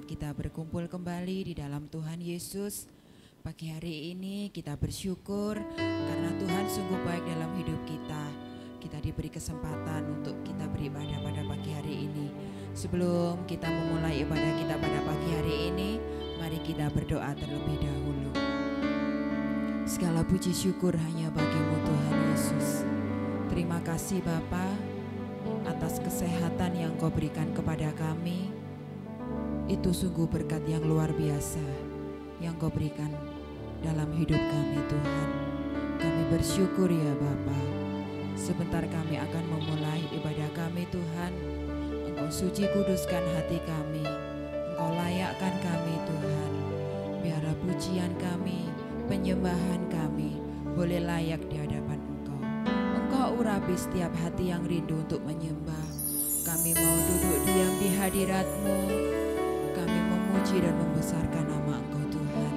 saat kita berkumpul kembali di dalam Tuhan Yesus. Pagi hari ini kita bersyukur karena Tuhan sungguh baik dalam hidup kita. Kita diberi kesempatan untuk kita beribadah pada pagi hari ini. Sebelum kita memulai ibadah kita pada pagi hari ini, mari kita berdoa terlebih dahulu. Segala puji syukur hanya bagi-Mu Tuhan Yesus. Terima kasih Bapa atas kesehatan yang Kau berikan kepada kami. Itu sungguh berkat yang luar biasa yang Kau berikan dalam hidup kami Tuhan. Kami bersyukur ya Bapa. Sebentar kami akan memulai ibadah kami Tuhan. Engkau suci kuduskan hati kami. Engkau layakkan kami Tuhan. Biarlah pujian kami, penyembahan kami boleh layak di hadapan Engkau. Engkau urapi setiap hati yang rindu untuk menyembah. Kami mau duduk diam di hadirat-Mu. Kami memuji dan membesarkan nama Engkau Tuhan.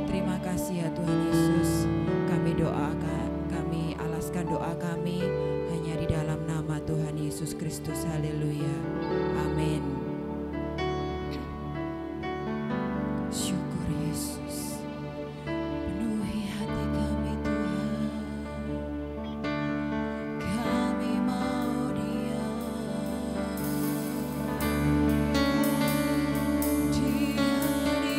Terima kasih ya Tuhan Yesus. Kami doakan, kami alaskan doa kami hanya di dalam nama Tuhan Yesus Kristus. Haleluya. Amin. Syukur Yesus. Penuhi hati kami Tuhan. Kami mau diam di hadirat-Mu.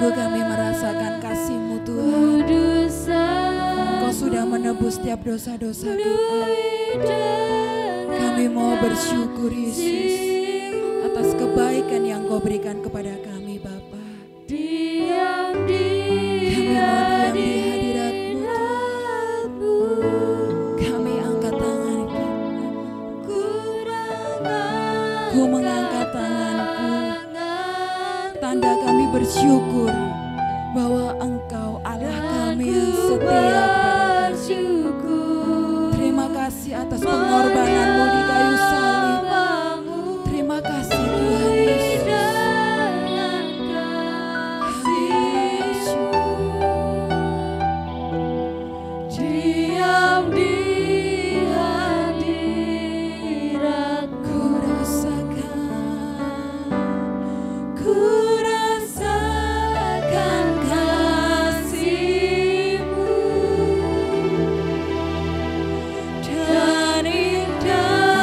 Sungguh kami merasakan kasih-Mu Tuhan. Engkau sudah menebus setiap dosa-dosa kita. Kami mau bersyukur Yesus atas kebaikan yang Kau berikan kepada kami Bapa. Kami mau diam di hadirat-Mu Tuhan. Kami angkat tangan kita. Ku mengangkat tanganku. Tanda kami bersyukur bahwa Engkau Allah kami yang setia kepada kami. Terima kasih atas pengorbanan-Mu di kayu salib. Terima kasih Tuhan Yesus. Diam di hadirat-Ku rasakan kasih-Mu dan indah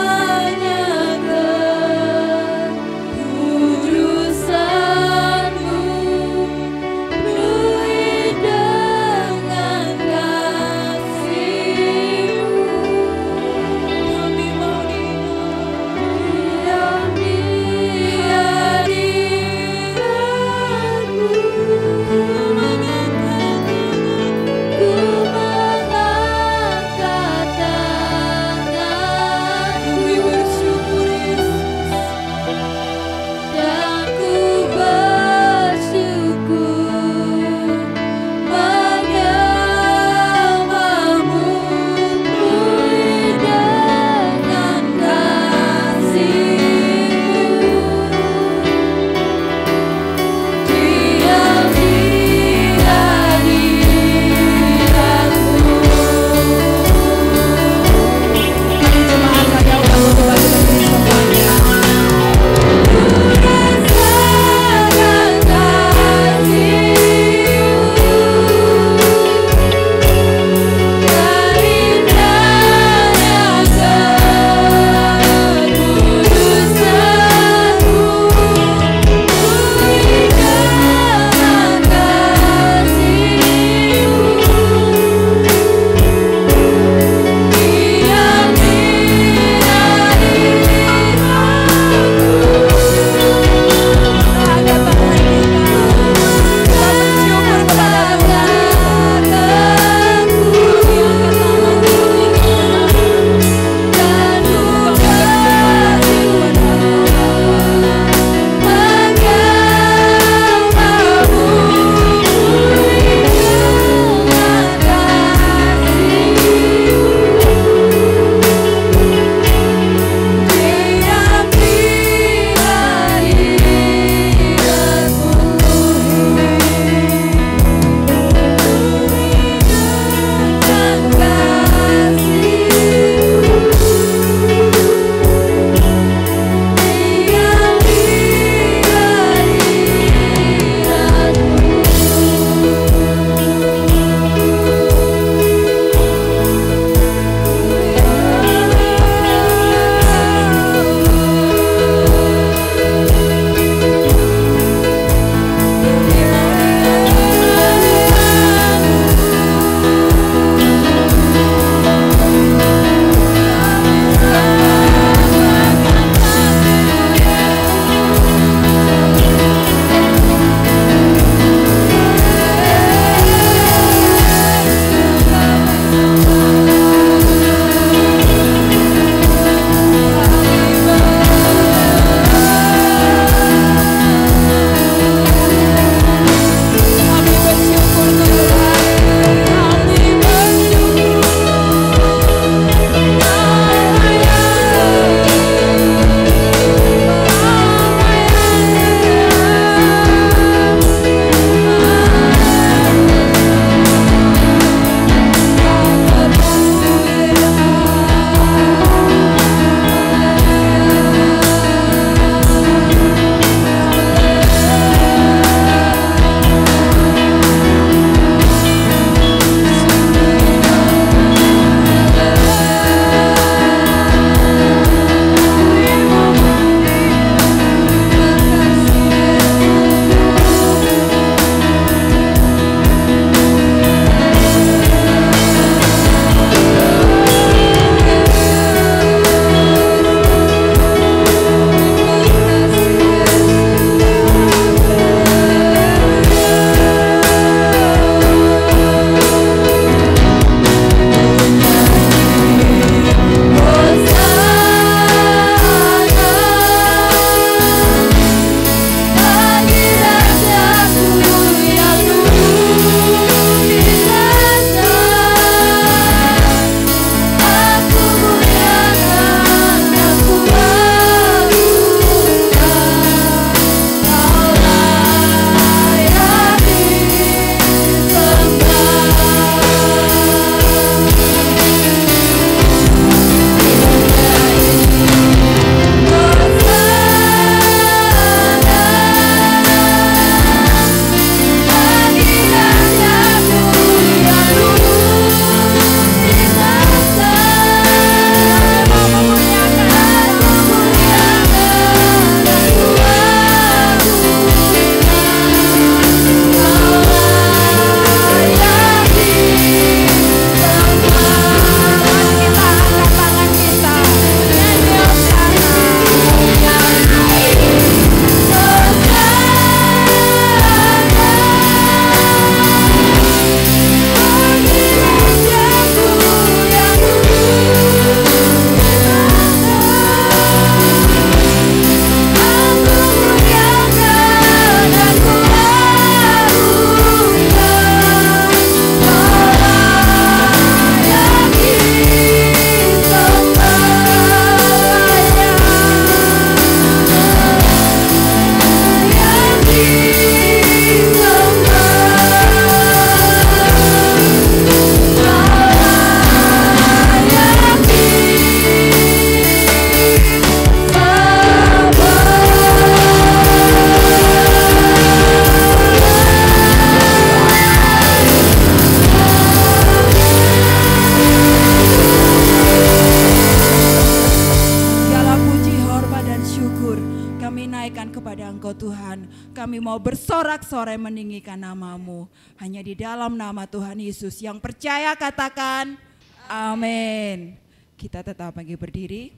kami mau bersorak-sorai meninggikan nama-Mu. Hanya di dalam nama Tuhan Yesus yang percaya katakan amin. Kita tetap lagi berdiri.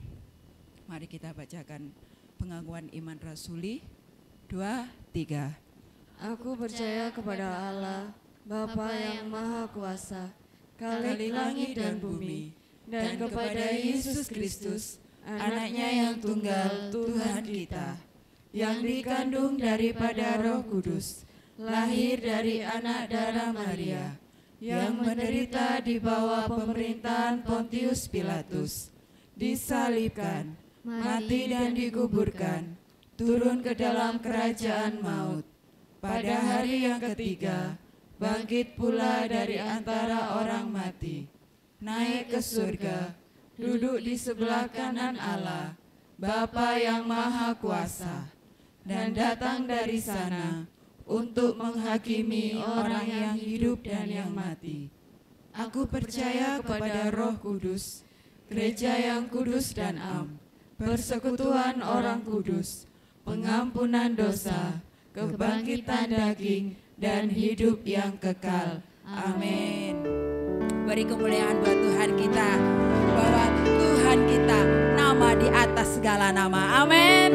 Mari kita bacakan pengakuan iman rasuli 2, 3. Aku percaya kepada Allah, Bapa yang Maha Kuasa, Khalik langit dan bumi, dan kepada Yesus Kristus, Anaknya yang tunggal, Tuhan kita, yang dikandung daripada Roh Kudus, lahir dari anak darah Maria, yang menderita di bawah pemerintahan Pontius Pilatus, disalibkan, mati dan dikuburkan, turun ke dalam kerajaan maut. Pada hari yang ketiga, bangkit pula dari antara orang mati, naik ke surga, duduk di sebelah kanan Allah, Bapa yang Maha Kuasa, dan datang dari sana untuk menghakimi orang yang hidup dan yang mati. Aku percaya kepada Roh Kudus, gereja yang kudus dan am, persekutuan orang kudus, pengampunan dosa, kebangkitan daging, dan hidup yang kekal. Amin. Beri kemuliaan buat Tuhan kita, bahwa Tuhan kita nama di atas segala nama. Amin.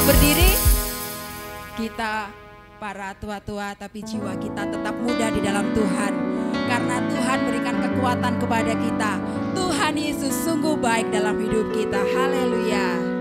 berdiri. Kita para tua-tua tapi jiwa kita tetap muda di dalam Tuhan. Karena Tuhan berikan kekuatan kepada kita. Tuhan Yesus sungguh baik dalam hidup kita. Haleluya.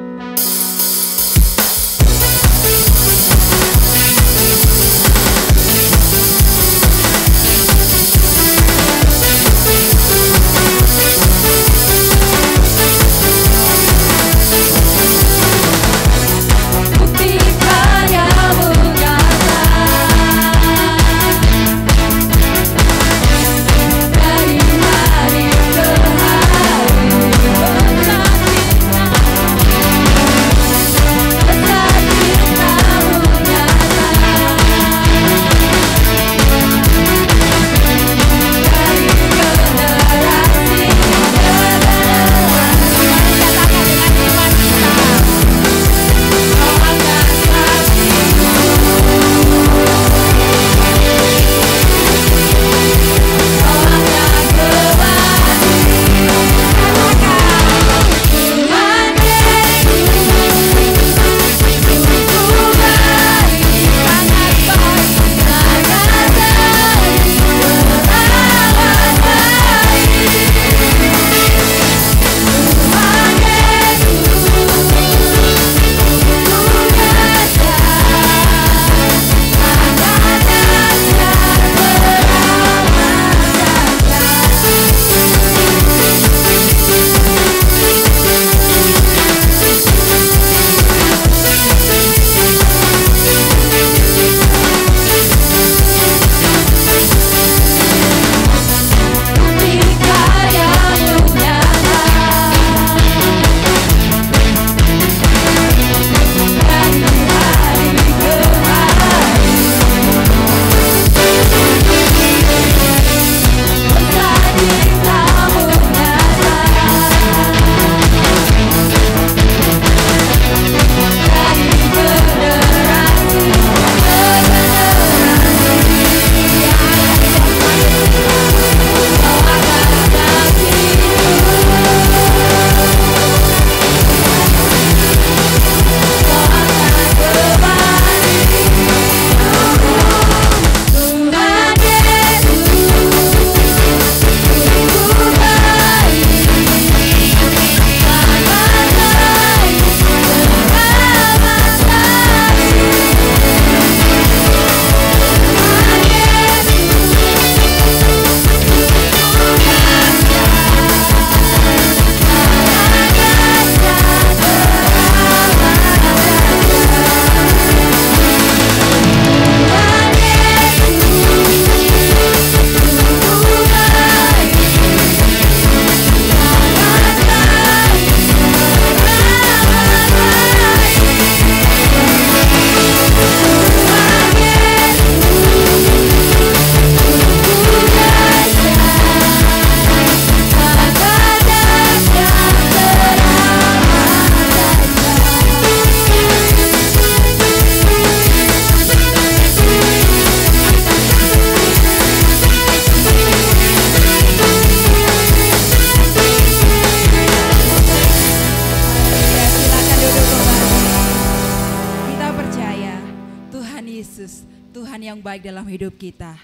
Dalam hidup kita.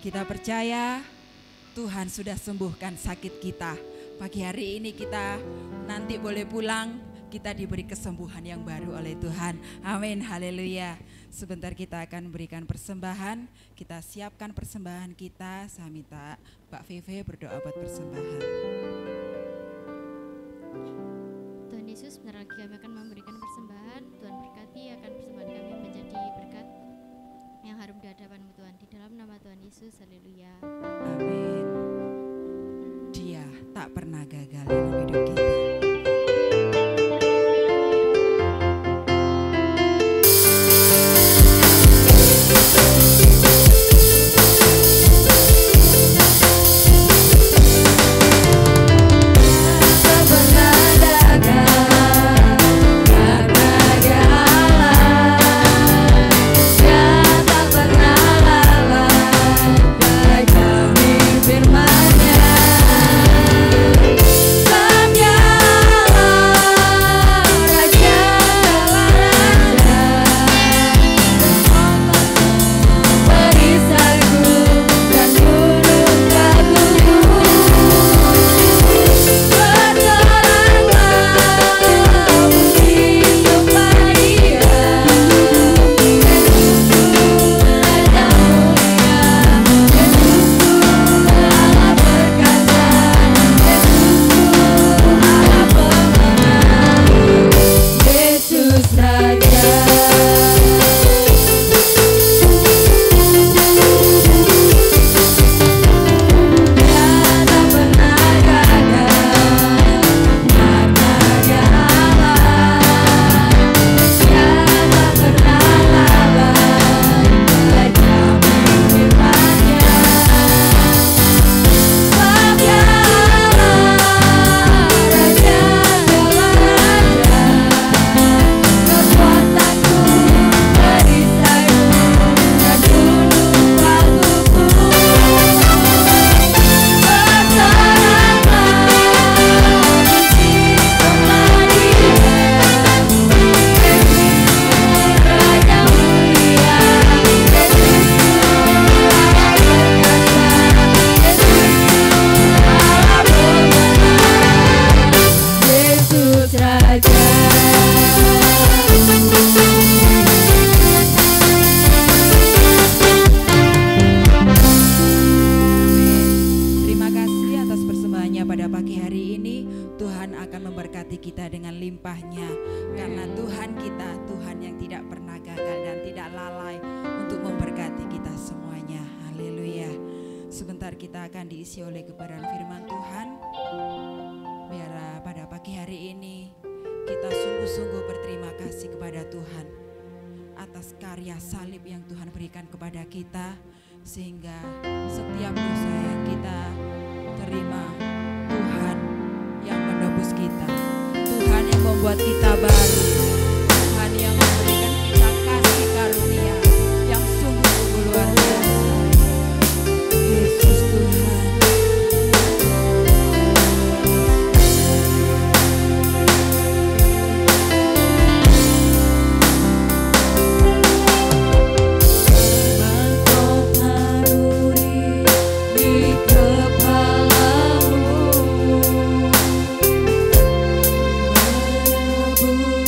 Kita percaya Tuhan sudah sembuhkan sakit kita. Pagi hari ini kita nanti boleh pulang, kita diberi kesembuhan yang baru oleh Tuhan. Amin, haleluya. Sebentar kita akan berikan persembahan. Kita siapkan persembahan kita. Saya minta Mbak Vive berdoa buat persembahan. Tuhan Yesus, sebentar lagi kami akan memberikan persembahan. Tuhan berkati akan persembahan kami menjadi berkat yang harum di hadapan-Mu Tuhan, di dalam nama Tuhan Yesus, haleluya. Amin. Dia tak pernah gagal dalam hidup kita. akan diisi oleh kebenaran firman Tuhan. Biar pada pagi hari ini kita sungguh-sungguh berterima kasih kepada Tuhan atas karya salib yang Tuhan berikan kepada kita, sehingga setiap dosa yang kita terima, Tuhan yang menebus kita, Tuhan yang membuat kita baru, Tuhan yang memberikan kita kasih karunia yang sungguh-sungguh luar biasa. Yesus Tuhan. Kepalamu menebus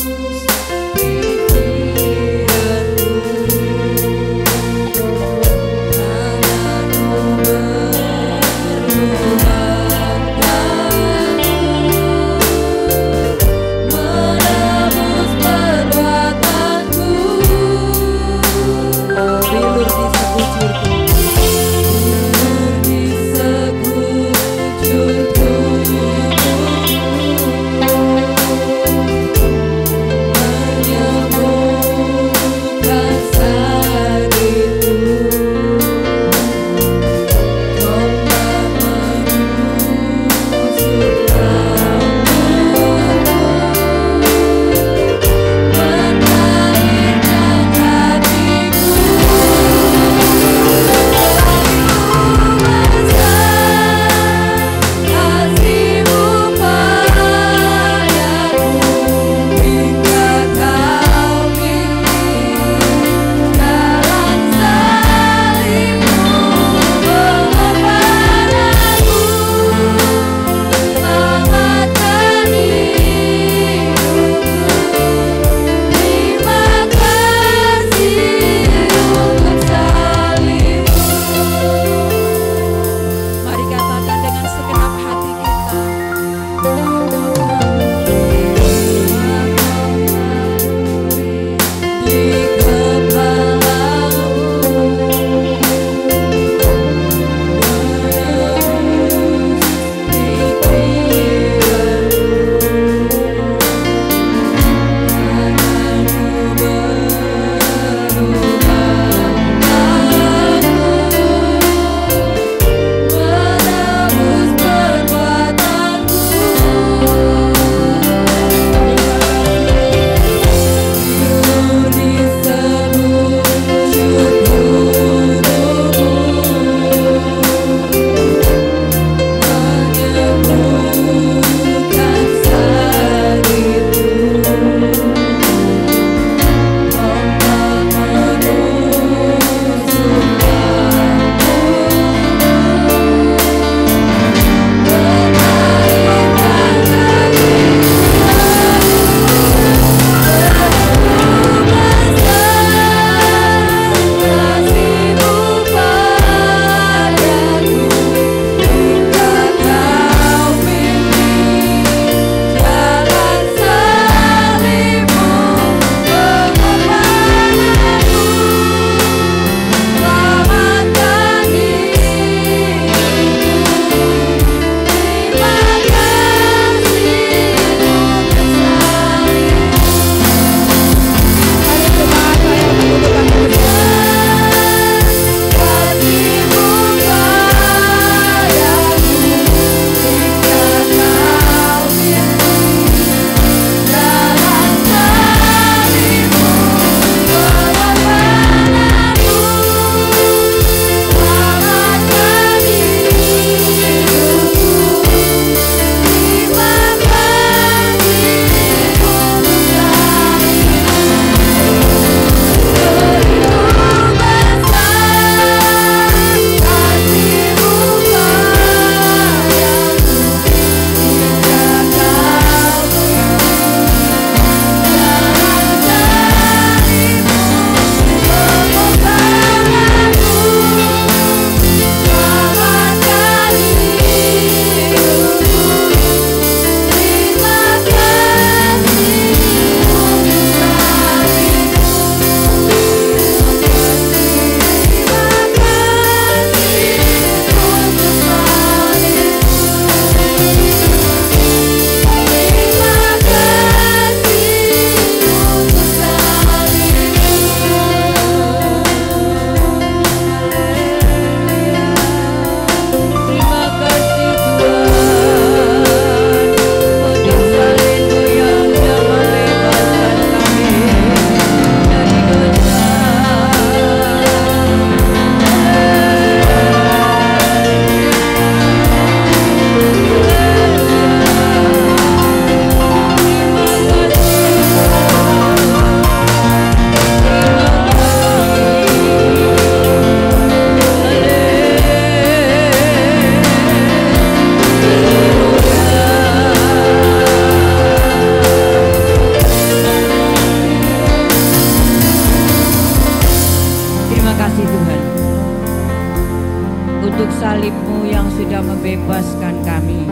untuk salib-Mu yang sudah membebaskan kami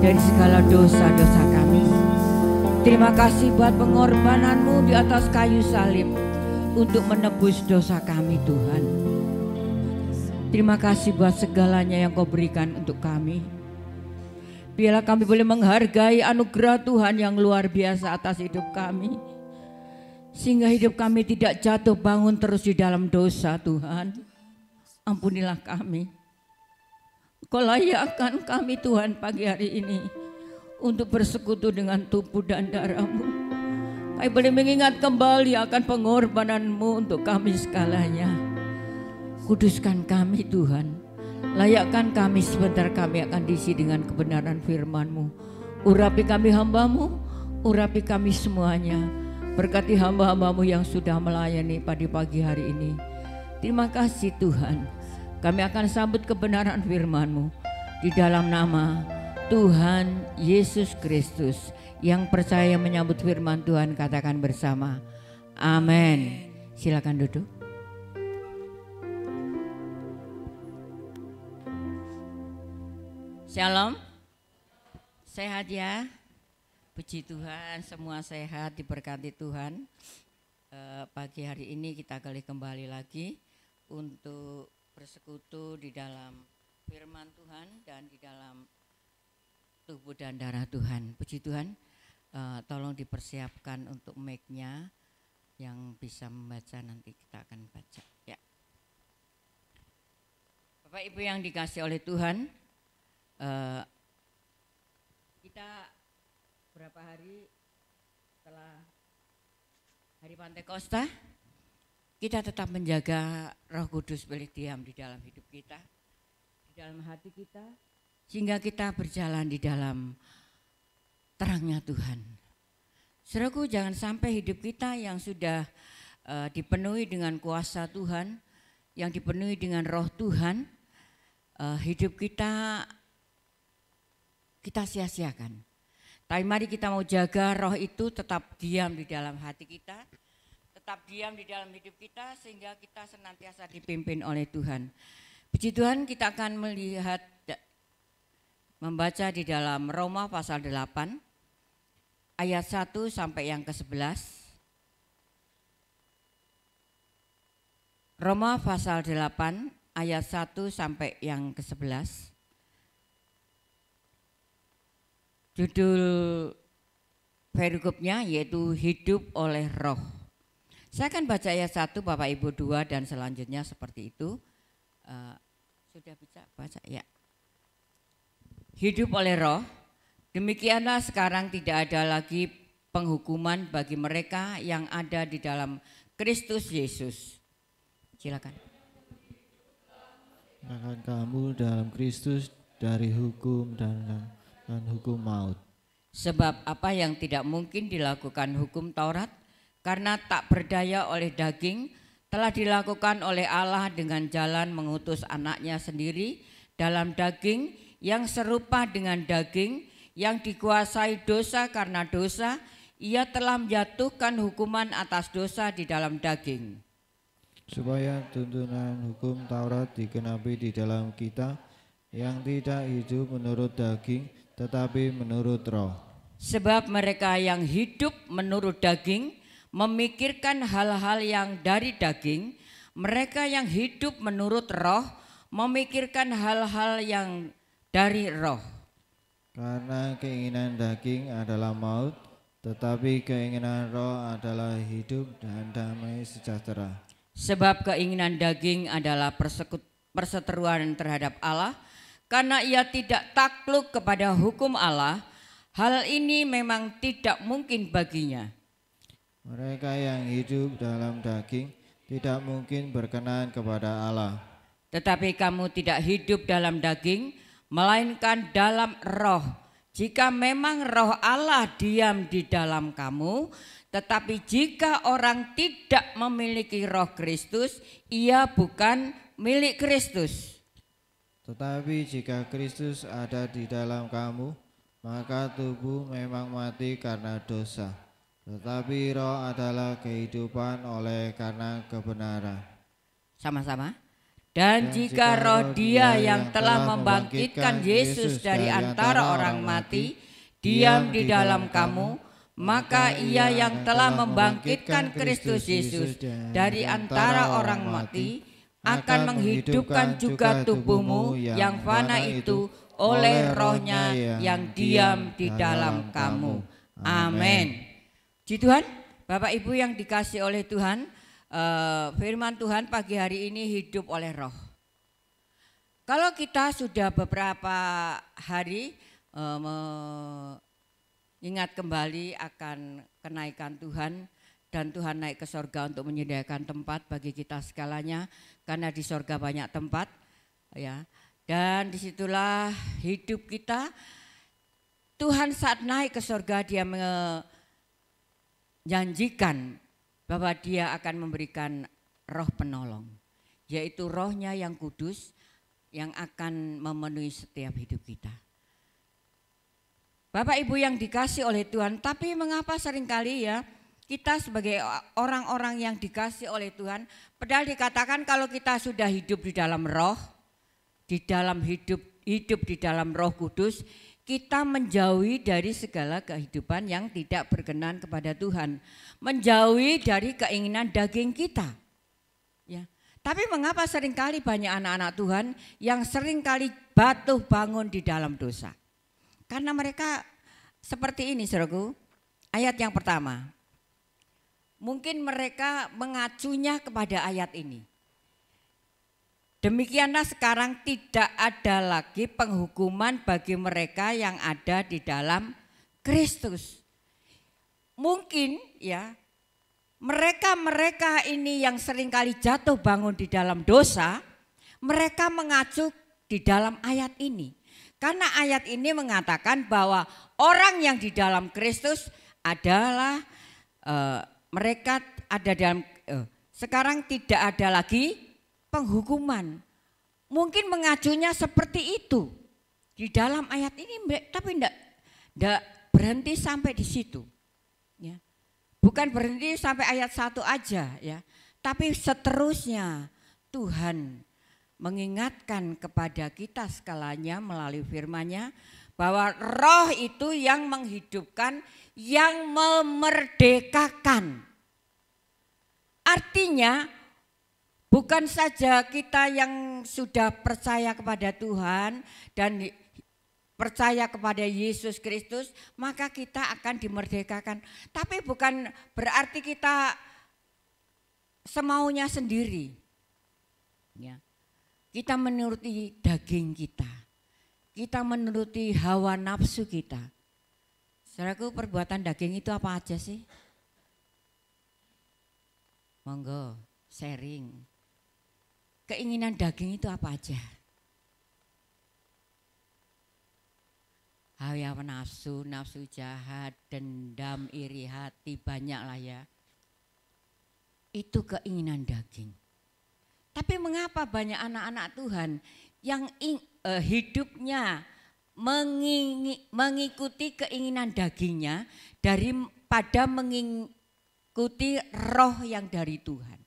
dari segala dosa-dosa kami. Terima kasih buat pengorbanan-Mu di atas kayu salib untuk menebus dosa kami Tuhan. Terima kasih buat segalanya yang Kau berikan untuk kami. Biarlah kami boleh menghargai anugerah Tuhan yang luar biasa atas hidup kami. Sehingga hidup kami tidak jatuh bangun terus di dalam dosa Tuhan. Ampunilah kami. Kau layakkan kami Tuhan pagi hari ini untuk bersekutu dengan tubuh dan darah-Mu. Kami boleh mengingat kembali akan pengorbanan-Mu untuk kami segalanya. Kuduskan kami Tuhan. Layakkan kami sebentar kami akan diisi dengan kebenaran firman-Mu. Urapi kami hamba-Mu, urapi kami semuanya. Berkati hamba-hamba-Mu yang sudah melayani pada pagi hari ini. Terima kasih Tuhan. Kami akan sambut kebenaran firman-Mu di dalam nama Tuhan Yesus Kristus. Yang percaya menyambut firman Tuhan katakan bersama, amin. Silakan duduk. Shalom, sehat ya, puji Tuhan, semua sehat, diberkati Tuhan. Pagi hari ini kita kembali lagi untuk bersekutu di dalam firman Tuhan dan di dalam tubuh dan darah Tuhan. Puji Tuhan, tolong dipersiapkan untuk mic-nya yang bisa membaca, nanti kita akan baca ya. Bapak Ibu yang dikasih oleh Tuhan, kita berapa hari setelah hari Pantekosta, kita tetap menjaga Roh Kudus boleh diam di dalam hidup kita, di dalam hati kita, sehingga kita berjalan di dalam terangnya Tuhan. Saudaraku, jangan sampai hidup kita yang sudah dipenuhi dengan kuasa Tuhan, yang dipenuhi dengan Roh Tuhan, hidup kita sia-siakan. Tapi mari kita mau jaga roh itu tetap diam di dalam hati kita, tetap diam di dalam hidup kita, sehingga kita senantiasa dipimpin oleh Tuhan. Puji Tuhan, kita akan melihat, membaca di dalam Roma pasal 8 ayat 1 sampai yang ke-11. Roma pasal 8 ayat 1 sampai yang ke-11. Judul perikopnya yaitu hidup oleh roh. Saya akan baca ayat 1, Bapak Ibu 2 dan selanjutnya seperti itu. Sudah bisa baca ya. Hidup oleh roh, demikianlah sekarang tidak ada lagi penghukuman bagi mereka yang ada di dalam Kristus Yesus. Silakan. Akan kamu dalam Kristus dari hukum dan hukum maut. Sebab apa yang tidak mungkin dilakukan hukum Taurat karena tak berdaya oleh daging telah dilakukan oleh Allah dengan jalan mengutus anaknya sendiri dalam daging yang serupa dengan daging yang dikuasai dosa karena dosa. Ia telah menjatuhkan hukuman atas dosa di dalam daging. Supaya tuntunan hukum Taurat digenapi di dalam kita yang tidak hidup menurut daging tetapi menurut roh. Sebab mereka yang hidup menurut daging memikirkan hal-hal yang dari daging, mereka yang hidup menurut roh memikirkan hal-hal yang dari roh. Karena keinginan daging adalah maut, tetapi keinginan roh adalah hidup dan damai sejahtera. Sebab keinginan daging adalah perseteruan terhadap Allah, karena ia tidak takluk kepada hukum Allah. Hal ini memang tidak mungkin baginya. Mereka yang hidup dalam daging tidak mungkin berkenan kepada Allah. Tetapi kamu tidak hidup dalam daging, melainkan dalam roh. Jika memang roh Allah diam di dalam kamu, tetapi jika orang tidak memiliki roh Kristus, ia bukan milik Kristus. Tetapi jika Kristus ada di dalam kamu, maka tubuh memang mati karena dosa, tetapi roh adalah kehidupan oleh karena kebenaran. Sama-sama. Dan jika roh Dia yang telah membangkitkan Yesus dari antara orang mati diam di dalam kamu, maka Ia yang telah membangkitkan Kristus Yesus dari antara orang mati akan menghidupkan juga tubuhmu yang fana itu oleh Roh-Nya yang diam di dalam kamu. Amin. Puji Tuhan, Bapak Ibu yang dikasih oleh Tuhan, firman Tuhan pagi hari ini hidup oleh Roh. Kalau kita sudah beberapa hari ingat kembali akan kenaikan Tuhan, dan Tuhan naik ke sorga untuk menyediakan tempat bagi kita segalanya, karena di sorga banyak tempat, ya. Dan disitulah hidup kita. Tuhan saat naik ke sorga Dia menjanjikan bahwa Dia akan memberikan roh penolong, yaitu Roh-Nya yang kudus yang akan memenuhi setiap hidup kita. Bapak Ibu yang dikasih oleh Tuhan, tapi mengapa seringkali ya kita sebagai orang-orang yang dikasih oleh Tuhan, padahal dikatakan kalau kita sudah hidup di dalam roh, di dalam hidup di dalam Roh Kudus, kita menjauhi dari segala kehidupan yang tidak berkenan kepada Tuhan, menjauhi dari keinginan daging kita. Ya. Tapi mengapa seringkali banyak anak-anak Tuhan yang seringkali batuh bangun di dalam dosa? Karena mereka seperti ini, saudaraku. Ayat yang pertama, mungkin mereka mengacunya kepada ayat ini. Demikianlah sekarang tidak ada lagi penghukuman bagi mereka yang ada di dalam Kristus. Mungkin ya mereka ini yang seringkali jatuh bangun di dalam dosa, mereka mengacu di dalam ayat ini. Karena ayat ini mengatakan bahwa orang yang di dalam Kristus adalah mereka ada dalam sekarang tidak ada lagi penghukuman. Mungkin mengacunya seperti itu di dalam ayat ini, tapi tidak berhenti sampai di situ. Ya. Bukan berhenti sampai ayat 1 aja ya, tapi seterusnya Tuhan mengingatkan kepada kita segalanya melalui firman-Nya bahwa roh itu yang menghidupkan, yang memerdekakan. Artinya bukan saja kita yang sudah percaya kepada Tuhan dan percaya kepada Yesus Kristus, maka kita akan dimerdekakan. Tapi bukan berarti kita semaunya sendiri. Ya. Kita menuruti daging kita. Kita menuruti hawa nafsu kita. Saudaraku, perbuatan daging itu apa aja sih? Monggo, sharing. Keinginan daging itu apa aja? Hawa nafsu, nafsu jahat, dendam, iri hati, banyak lah ya. Itu keinginan daging. Tapi mengapa banyak anak-anak Tuhan yang hidupnya mengikuti keinginan dagingnya daripada mengikuti roh yang dari Tuhan?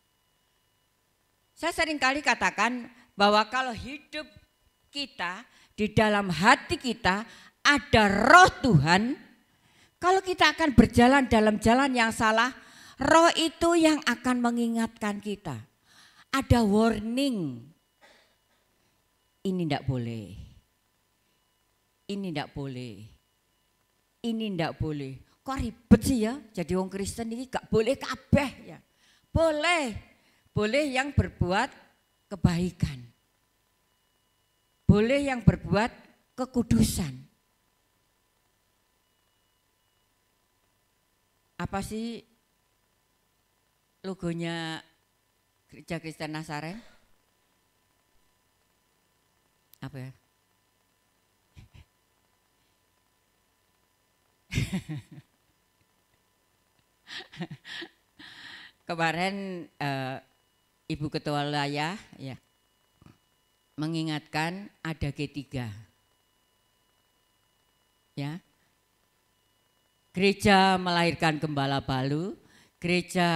Saya seringkali katakan bahwa kalau hidup kita, di dalam hati kita ada roh Tuhan, kalau kita akan berjalan dalam jalan yang salah, roh itu yang akan mengingatkan kita. Ada warning, ini tidak boleh, ini tidak boleh, ini tidak boleh. Kok ribet sih ya, jadi orang Kristen ini gak boleh kabeh ya. Boleh, boleh yang berbuat kebaikan, boleh yang berbuat kekudusan. Apa sih logonya Gereja Kristen Nazaren? Apa ya? Kemarin Ibu Ketua Wilayah ya mengingatkan ada G3. Ya. Gereja melahirkan gembala baru, gereja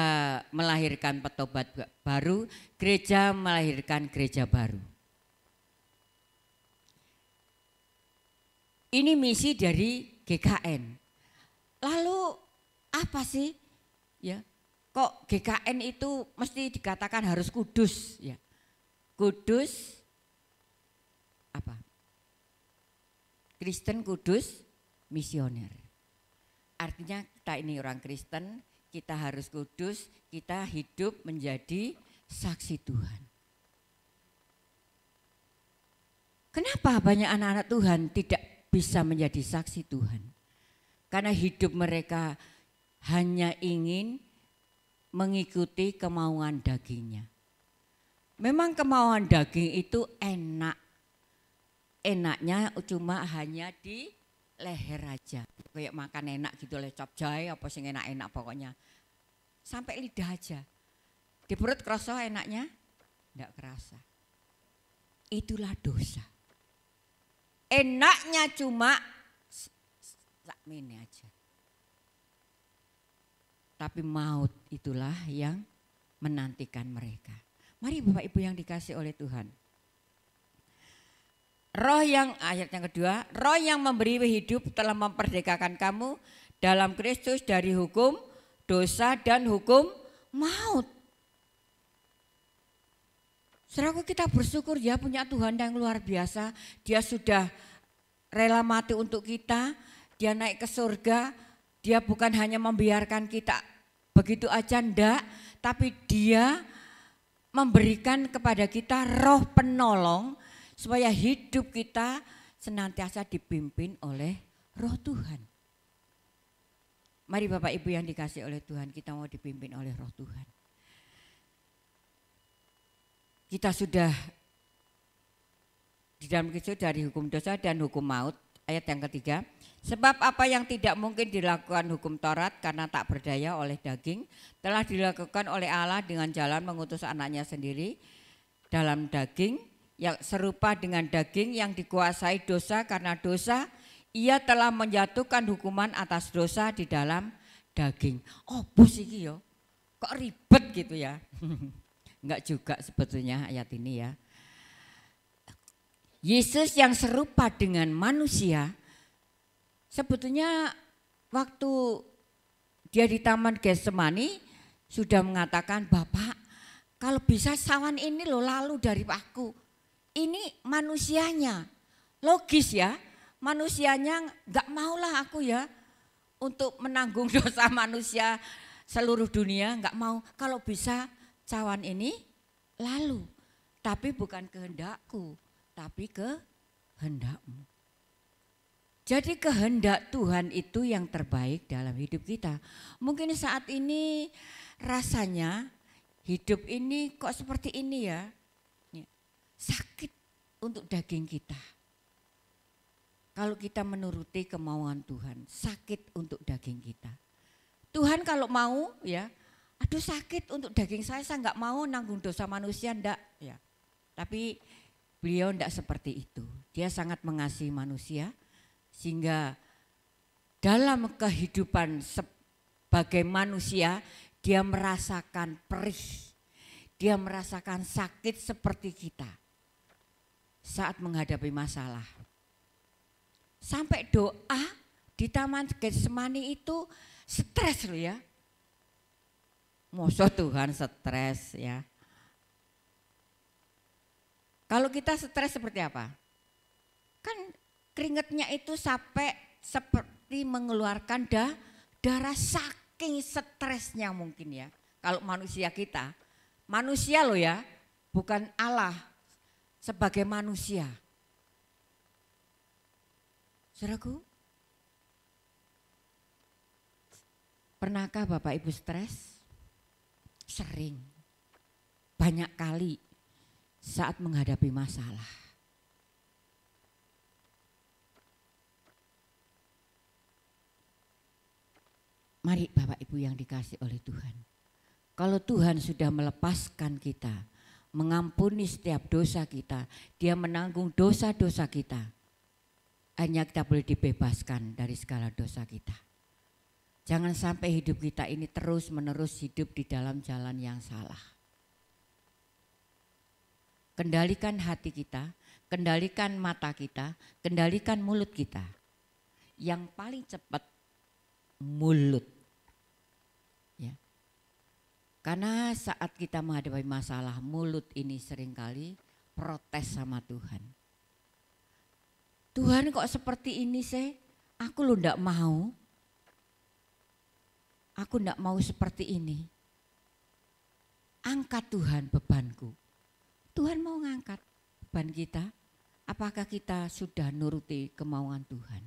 melahirkan petobat baru, gereja melahirkan gereja baru. Ini misi dari GKN. Lalu apa sih? Ya, kok GKN itu mesti dikatakan harus kudus? Ya, kudus apa? Kristen kudus, misioner. Artinya kita ini orang Kristen, kita harus kudus, kita hidup menjadi saksi Tuhan. Kenapa banyak anak-anak Tuhan tidak bisa menjadi saksi Tuhan? Karena hidup mereka hanya ingin mengikuti kemauan dagingnya. Memang kemauan daging itu enak. Enaknya cuma hanya di leher aja. Kayak makan enak gitu, lecap jahe apa sing enak-enak pokoknya. Sampai lidah aja. Di perut kerasa enaknya? Enggak kerasa. Itulah dosa. Enaknya cuma sakmene aja. Tapi maut itulah yang menantikan mereka. Mari Bapak Ibu yang dikasih oleh Tuhan. Roh yang, ayat yang kedua, roh yang memberi hidup telah memperdekakan kamu dalam Kristus dari hukum dosa dan hukum maut. Saudaraku, kita bersyukur ya punya Tuhan yang luar biasa. Dia sudah rela mati untuk kita, dia naik ke surga, dia bukan hanya membiarkan kita begitu aja enggak, tapi dia memberikan kepada kita roh penolong supaya hidup kita senantiasa dipimpin oleh roh Tuhan. Mari Bapak Ibu yang dikasih oleh Tuhan, kita mau dipimpin oleh roh Tuhan. Kita sudah di dalam Kristus dari hukum dosa dan hukum maut. Ayat yang ketiga, sebab apa yang tidak mungkin dilakukan hukum Taurat karena tak berdaya oleh daging, telah dilakukan oleh Allah dengan jalan mengutus anaknya sendiri dalam daging, yang serupa dengan daging yang dikuasai dosa karena dosa, ia telah menjatuhkan hukuman atas dosa di dalam daging. Oh bus iki yo, kok ribet gitu ya. Enggak juga sebetulnya ayat ini ya. Yesus yang serupa dengan manusia, sebetulnya waktu dia di Taman Getsemani sudah mengatakan, Bapak kalau bisa sawan ini lo lalu dari aku. Ini manusianya, logis ya, manusianya enggak maulah aku ya untuk menanggung dosa manusia seluruh dunia, enggak mau. Kalau bisa cawan ini lalu, tapi bukan kehendakku, tapi kehendakmu. Jadi kehendak Tuhan itu yang terbaik dalam hidup kita. Mungkin saat ini rasanya hidup ini kok seperti ini ya, sakit untuk daging kita. Kalau kita menuruti kemauan Tuhan, sakit untuk daging kita. Tuhan kalau mau ya, aduh sakit untuk daging saya enggak mau nanggung dosa manusia enggak ya. Tapi beliau enggak seperti itu. Dia sangat mengasihi manusia sehingga dalam kehidupan sebagai manusia dia merasakan perih. Dia merasakan sakit seperti kita saat menghadapi masalah. Sampai doa di Taman Getsemani itu stres loh ya. Masa Tuhan stres ya. Kalau kita stres seperti apa? Kan keringatnya itu sampai seperti mengeluarkan darah saking stresnya mungkin ya. Kalau manusia kita, manusia loh ya, bukan Allah, sebagai manusia. Saudaraku, pernahkah Bapak Ibu stres? Sering, banyak kali saat menghadapi masalah. Mari Bapak Ibu yang dikasih oleh Tuhan. Kalau Tuhan sudah melepaskan kita, mengampuni setiap dosa kita, Dia menanggung dosa-dosa kita. Hanya kita boleh dibebaskan dari segala dosa kita. Jangan sampai hidup kita ini terus-menerus hidup di dalam jalan yang salah. Kendalikan hati kita, kendalikan mata kita, kendalikan mulut kita. Yang paling cepat mulut. Ya. Karena saat kita menghadapi masalah, mulut ini seringkali protes sama Tuhan. Tuhan kok seperti ini sih? Aku lo ndak mau. Aku ndak mau seperti ini. Angkat Tuhan bebanku. Tuhan mau ngangkat beban kita. Apakah kita sudah nuruti kemauan Tuhan?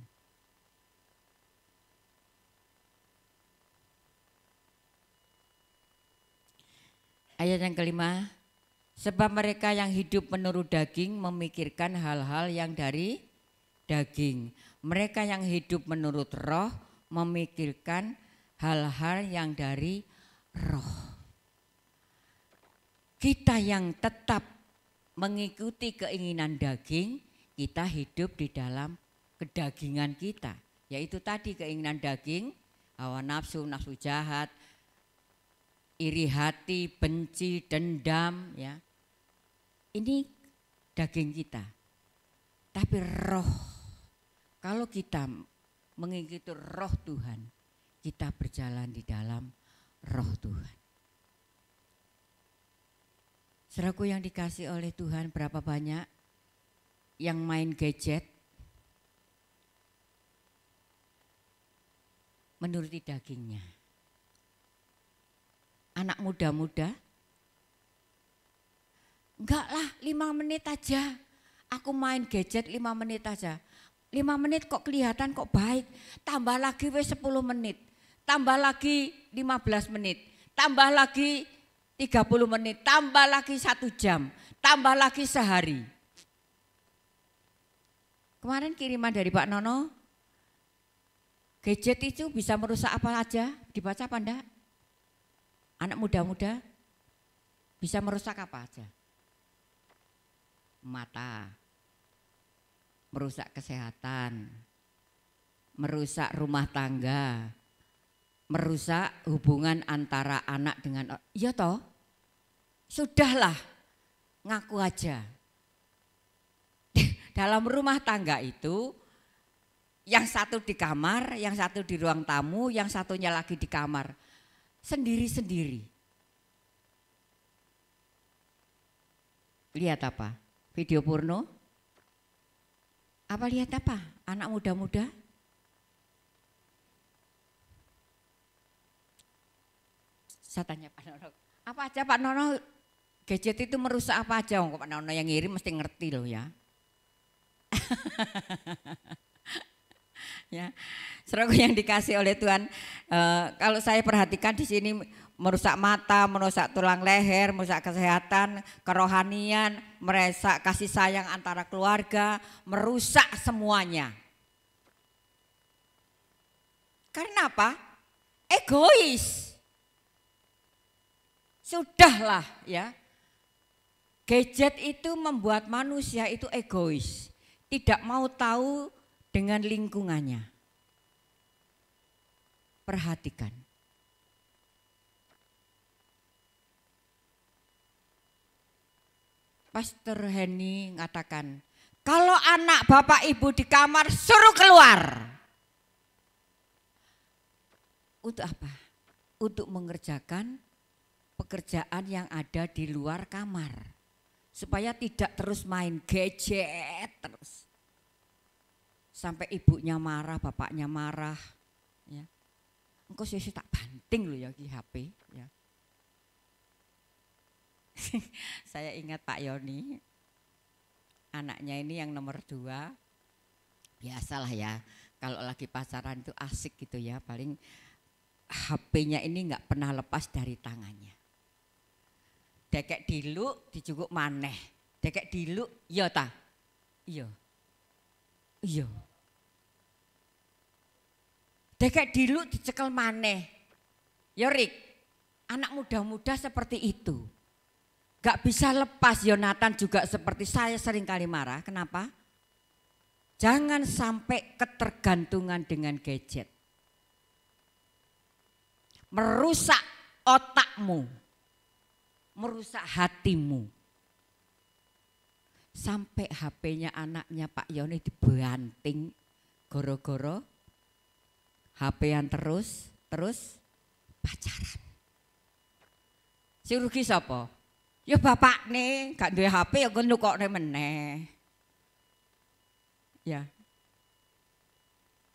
Ayat yang kelima, sebab mereka yang hidup menurut daging memikirkan hal-hal yang dari daging. Mereka yang hidup menurut roh memikirkan hal-hal yang dari roh. Kita yang tetap mengikuti keinginan daging, kita hidup di dalam kedagingan kita. Yaitu tadi keinginan daging, hawa nafsu, nafsu jahat, iri hati, benci, dendam, ya. Ini daging kita. Tapi roh, kalau kita mengikuti roh Tuhan, kita berjalan di dalam roh Tuhan. Saudaraku yang dikasih oleh Tuhan, berapa banyak yang main gadget menuruti dagingnya. Anak muda-muda, enggak lah 5 menit aja, aku main gadget 5 menit aja. 5 menit kok kelihatan kok baik, tambah lagi 10 menit, tambah lagi 15 menit, tambah lagi 30 menit, tambah lagi 1 jam, tambah lagi sehari. Kemarin kiriman dari Pak Nono, gadget itu bisa merusak apa aja, dibaca apa enggak? Anak muda-muda bisa merusak apa aja? Mata, merusak kesehatan, merusak rumah tangga, merusak hubungan antara anak dengan, iya toh, sudahlah ngaku aja. Dalam rumah tangga itu, yang satu di kamar, yang satu di ruang tamu, yang satunya lagi di kamar, sendiri-sendiri. Lihat apa? Video porno? Apa lihat apa? Anak muda-muda? Saya tanya Pak Nono, apa aja Pak Nono, gadget itu merusak apa aja? Pak Nono yang ngirim mesti ngerti loh ya. Ya, saudaraku yang dikasih oleh Tuhan, kalau saya perhatikan di sini merusak mata, merusak tulang leher, merusak kesehatan, kerohanian, merusak kasih sayang antara keluarga, merusak semuanya. Karena apa? Egois. Sudahlah ya, gadget itu membuat manusia itu egois, tidak mau tahu dengan lingkungannya. Perhatikan. Pastor Henny mengatakan, kalau anak bapak ibu di kamar suruh keluar. Untuk apa? Untuk mengerjakan pekerjaan yang ada di luar kamar, supaya tidak terus main gadget terus, sampai ibunya marah, bapaknya marah. Ya. Engkau sih tak banting loh ya ki HP. Ya. Saya ingat Pak Yoni, anaknya ini yang nomor 2, biasalah ya, kalau lagi pacaran itu asik gitu ya, paling HP-nya ini nggak pernah lepas dari tangannya. Dekek diluk dijukuk maneh, dekek diluk iya ta, iya, iya, dekek diluk dicekel maneh, ya Rik, anak muda-muda seperti itu, gak bisa lepas. Yonatan juga seperti saya sering kali marah, kenapa? Jangan sampai ketergantungan dengan gadget. merusak otakmu, merusak hatimu. Sampai HP-nya anaknya Pak Yoni dibanting goro-goro HP-an terus pacaran. Sing rugi sapa? Ya bapakne, gak duwe HP ya kon nukokne meneh. Ya.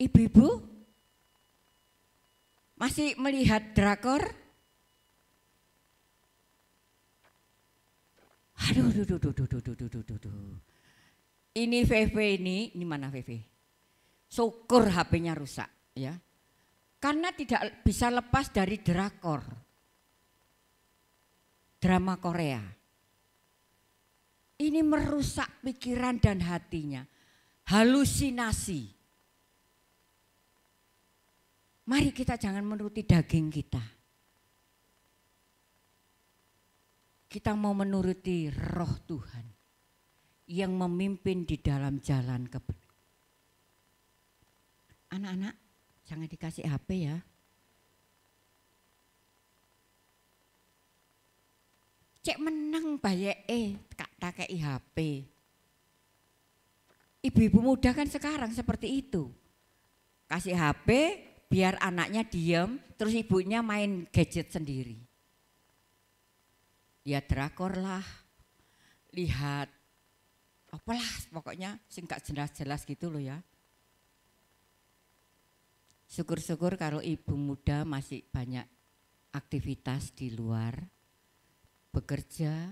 Ibu-ibu masih melihat drakor? Aduh. Ini VV ini mana VV? Syukur HP-nya rusak ya. Karena tidak bisa lepas dari drakor. Drama Korea. Ini merusak pikiran dan hatinya. Halusinasi. Mari kita jangan menuruti daging kita. Kita mau menuruti roh Tuhan yang memimpin di dalam jalan kebenaran. Anak-anak jangan dikasih HP ya. Cek menang bayeke tak kei HP. Ibu-ibu muda kan sekarang seperti itu. Kasih HP biar anaknya diam terus ibunya main gadget sendiri. Lihat drakor lah, lihat apalah pokoknya sing gak jelas-jelas gitu loh ya. Syukur-syukur kalau ibu muda masih banyak aktivitas di luar, bekerja,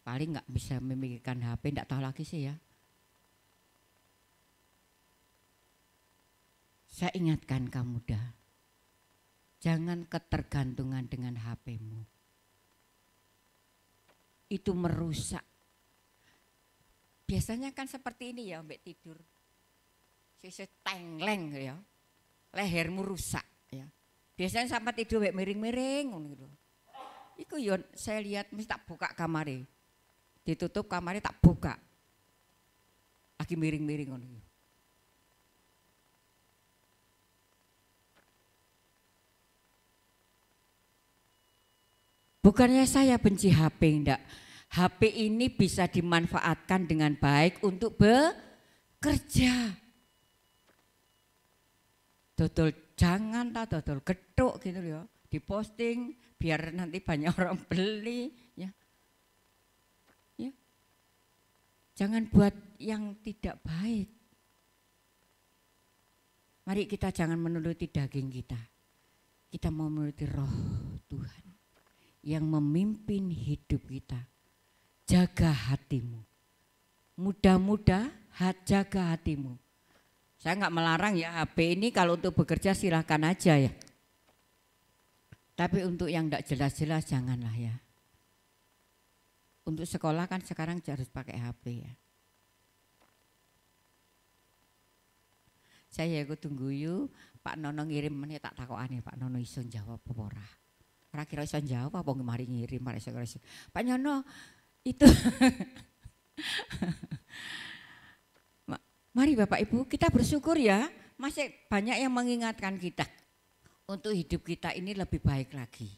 paling gak bisa memikirkan HP, gak tahu lagi sih ya. Saya ingatkan kamu muda, jangan ketergantungan dengan HP-mu. Itu merusak. Biasanya kan seperti ini ya, mbak tidur. Sisi tengleng ya. Lehermu rusak ya. Biasanya sampai tidur mbak miring-miring gitu. Iku yo saya lihat mesti tak buka kamare. Ditutup kamare tak buka. Lagi miring-miring ngono. Bukannya saya benci HP, enggak. HP ini bisa dimanfaatkan dengan baik untuk bekerja. Dodol jangan tak dodol getuk gitu ya. Diposting biar nanti banyak orang beli ya. Ya. Jangan buat yang tidak baik. Mari kita jangan menuruti daging kita. Kita mau menuruti roh Tuhan yang memimpin hidup kita. Jaga hatimu. Muda-muda jaga hatimu. Saya nggak melarang ya HP ini kalau untuk bekerja silahkan aja ya. Tapi untuk yang enggak jelas-jelas janganlah ya. Untuk sekolah kan sekarang harus pakai HP ya. Saya ikut tunggu yuk, Pak Nono ngirim meneh tak takokane Pak Nono iso jawab apa ora. Ora kira iso jawab apa mari ngirim mari iso. Pak Nono itu mari Bapak Ibu kita bersyukur ya, masih banyak yang mengingatkan kita untuk hidup kita ini lebih baik lagi.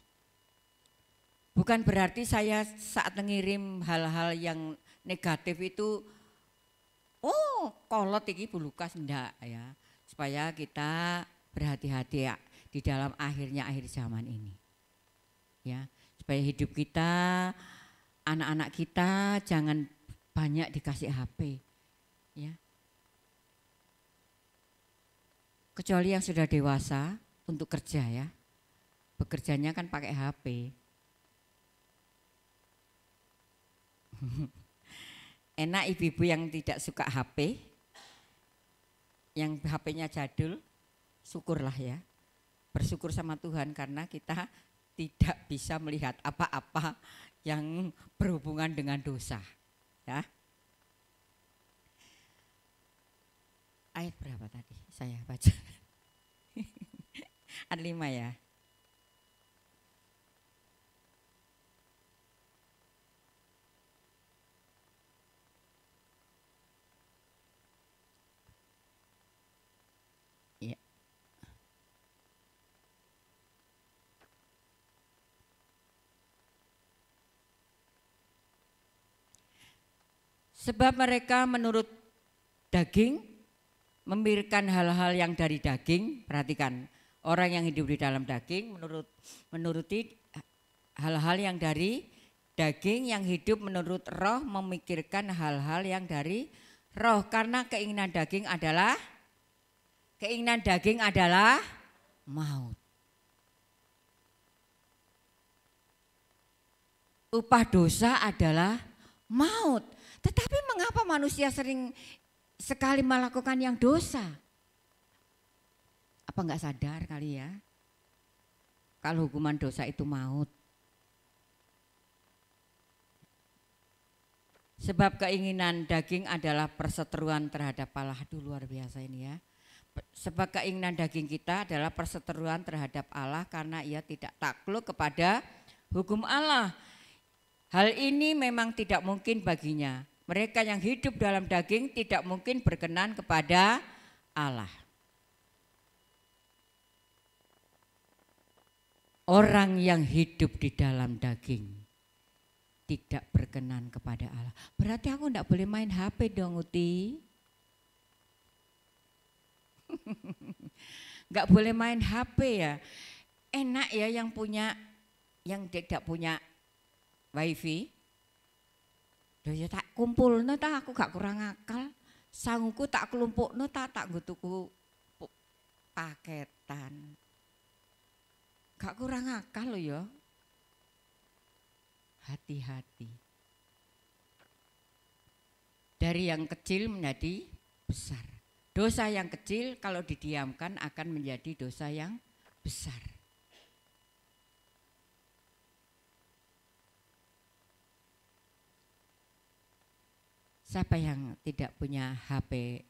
Bukan berarti saya saat mengirim hal-hal yang negatif itu, oh kolot iki Bu Lukas, enggak ya. Supaya kita berhati-hati ya di dalam akhir zaman ini. Ya, supaya hidup kita, anak-anak kita jangan banyak dikasih HP. Ya. Kecuali yang sudah dewasa untuk kerja ya. Bekerjanya kan pakai HP. Enak ibu-ibu yang tidak suka HP, yang HP-nya jadul, syukurlah ya. Bersyukur sama Tuhan karena kita tidak bisa melihat apa-apa yang berhubungan dengan dosa. Ya. Ayat berapa tadi? Saya baca. Ada 5 ya. Ya. Sebab mereka menurut daging, memikirkan hal-hal yang dari daging. Perhatikan, orang yang hidup di dalam daging menuruti hal-hal yang dari daging, yang hidup menurut roh memikirkan hal-hal yang dari roh. Karena keinginan daging adalah maut. Upah dosa adalah maut. Tetapi mengapa manusia sering sekali melakukan yang dosa? Apa enggak sadar kali ya? Kalau hukuman dosa itu maut. Sebab keinginan daging adalah perseteruan terhadap Allah. Aduh, luar biasa ini ya. Sebab keinginan daging kita adalah perseteruan terhadap Allah karena ia tidak takluk kepada hukum Allah. Hal ini memang tidak mungkin baginya. Mereka yang hidup dalam daging tidak mungkin berkenan kepada Allah. Orang yang hidup di dalam daging tidak berkenan kepada Allah. Berarti aku enggak boleh main HP dong, Uti. Enggak boleh main HP ya. Enak ya yang tidak punya wifi. Ya tak kumpulno ta aku gak kurang akal. Sangguku tak kelompokno tak nggo tuku paketan. Gak kurang akal loh ya. Hati-hati. Dari yang kecil menjadi besar. Dosa yang kecil kalau didiamkan akan menjadi dosa yang besar. Siapa yang tidak punya HP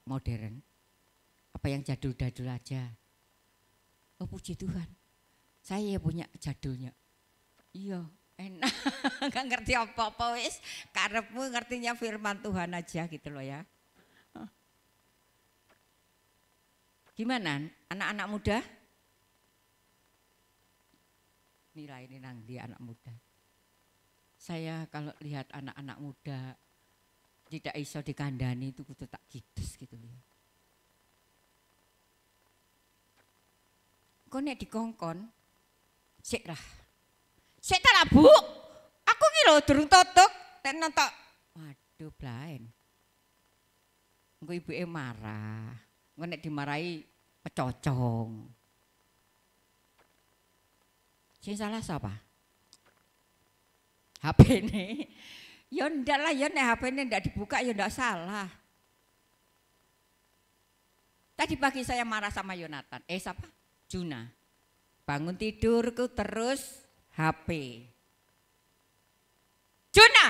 modern? Apa yang jadul-jadul aja? Oh puji Tuhan, saya punya jadulnya. Iya, enak, gak ngerti apa-apa wis. Karepmu ngertinya firman Tuhan aja gitu loh ya. Gimana anak-anak muda? Nilai ini nang dia anak muda. Saya kalau lihat anak-anak muda tidak iso dikandani itu kudu tak gides gitu ya. Kok nek dikongkon sik lah. Sik ta lah, Bu. Aku ki lho durung totok, tenan tok. Waduh, blaen. Engko ibuke marah. Engko nek dimarahi pecocong. Sing salah sapa? HP-ne. Ya ndak lah, ya nek HP-ne ndak dibuka ya ndak salah. Tadi pagi saya marah sama Yonatan. Siapa? Juna. Bangun tidurku terus HP. Juna.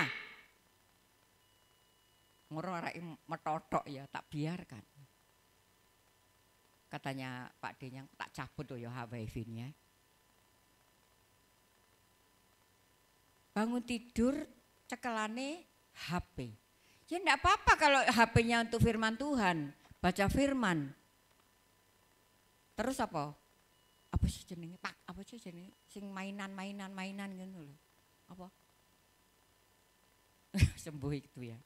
Ngororake metotok ya, tak biarkan. Katanya Pak D yang tak cabut loh ya wifi-nya. Bangun tidur cekelane HP. Ya enggak apa-apa kalau HP-nya untuk firman Tuhan, baca firman. Terus apa? Apa sih jenenge? Apa sih jenenge? Sing mainan gitu loh. Apa? Sembuh itu ya.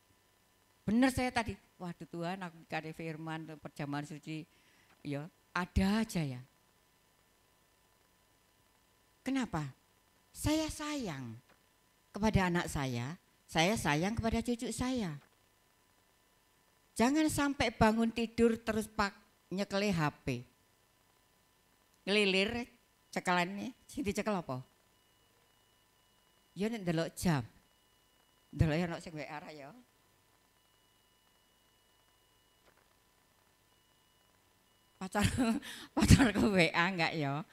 Benar saya tadi. Waduh Tuhan, aku dikasih firman perjamuan suci. Ya, ada aja ya. Kenapa? Saya sayang kepada anak saya sayang kepada cucu saya. Jangan sampai bangun tidur terus nyekeli HP. Ngelilir cekelannya, sing dicekel apa? Ya nek ndelok jam. Ndelok ya nek sing WA ya. Pacarku WA enggak ya?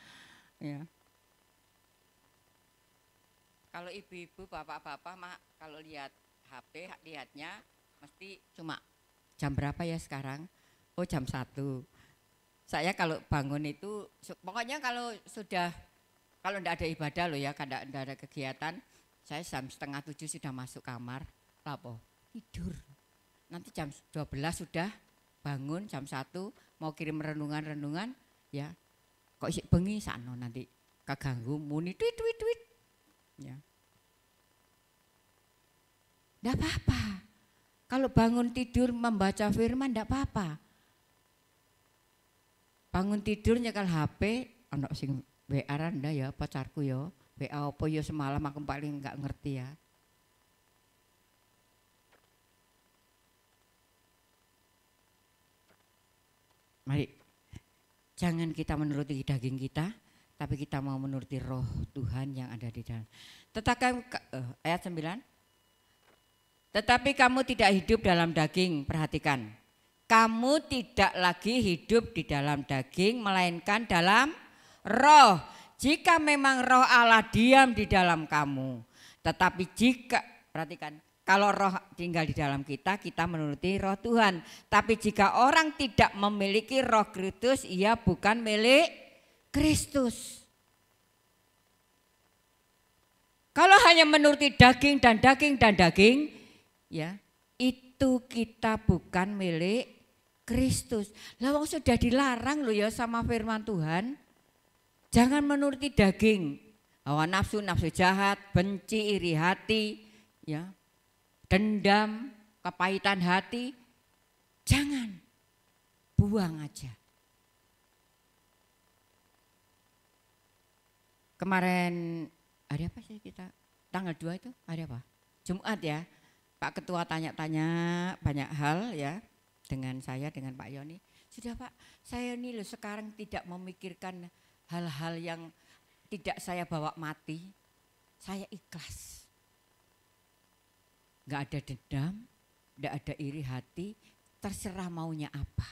Ya. Kalau ibu-ibu, bapak-bapak mah kalau lihat HP, lihatnya mesti cuma jam berapa ya sekarang? Oh jam 1. Saya kalau bangun itu, pokoknya kalau enggak ada ibadah loh ya, kalau enggak ada kegiatan, saya jam 6:30 sudah masuk kamar, lapo tidur. Nanti jam 12 sudah bangun, jam 1 mau kirim renungan-renungan, ya kok isik bengi sakno nanti kaganggu muni tweet. Ya. Enggak apa-apa. Kalau bangun tidur membaca firman enggak apa-apa. Bangun tidur nyekel HP, anak sing WA Randa ya pacarku ya. WA apa ya semalam aku paling enggak ngerti ya. Mari, jangan kita menuruti daging kita, tapi kita mau menuruti roh Tuhan yang ada di dalam. Tetapi ayat 9. Tetapi kamu tidak hidup dalam daging, perhatikan. Kamu tidak lagi hidup di dalam daging, melainkan dalam roh. Jika memang roh Allah diam di dalam kamu. Tetapi jika, perhatikan, kalau roh tinggal di dalam kita, kita menuruti roh Tuhan. Tapi jika orang tidak memiliki roh Kristus, ia bukan milik Kristus. Kalau hanya menuruti daging dan daging dan daging, ya itu kita bukan milik Kristus. Lah wong sudah dilarang loh ya sama firman Tuhan. Jangan menuruti daging, hawa nafsu, nafsu jahat, benci, iri hati, ya. Dendam, kepahitan hati, jangan, buang aja. Kemarin hari apa sih kita? Tanggal 2 itu hari apa? Jumat ya. Pak Ketua tanya-tanya banyak hal ya dengan saya, dengan Pak Yoni. Sudah Pak, saya ini loh sekarang tidak memikirkan hal-hal yang tidak saya bawa mati. Saya ikhlas. Gak ada dendam, gak ada iri hati, terserah maunya apa.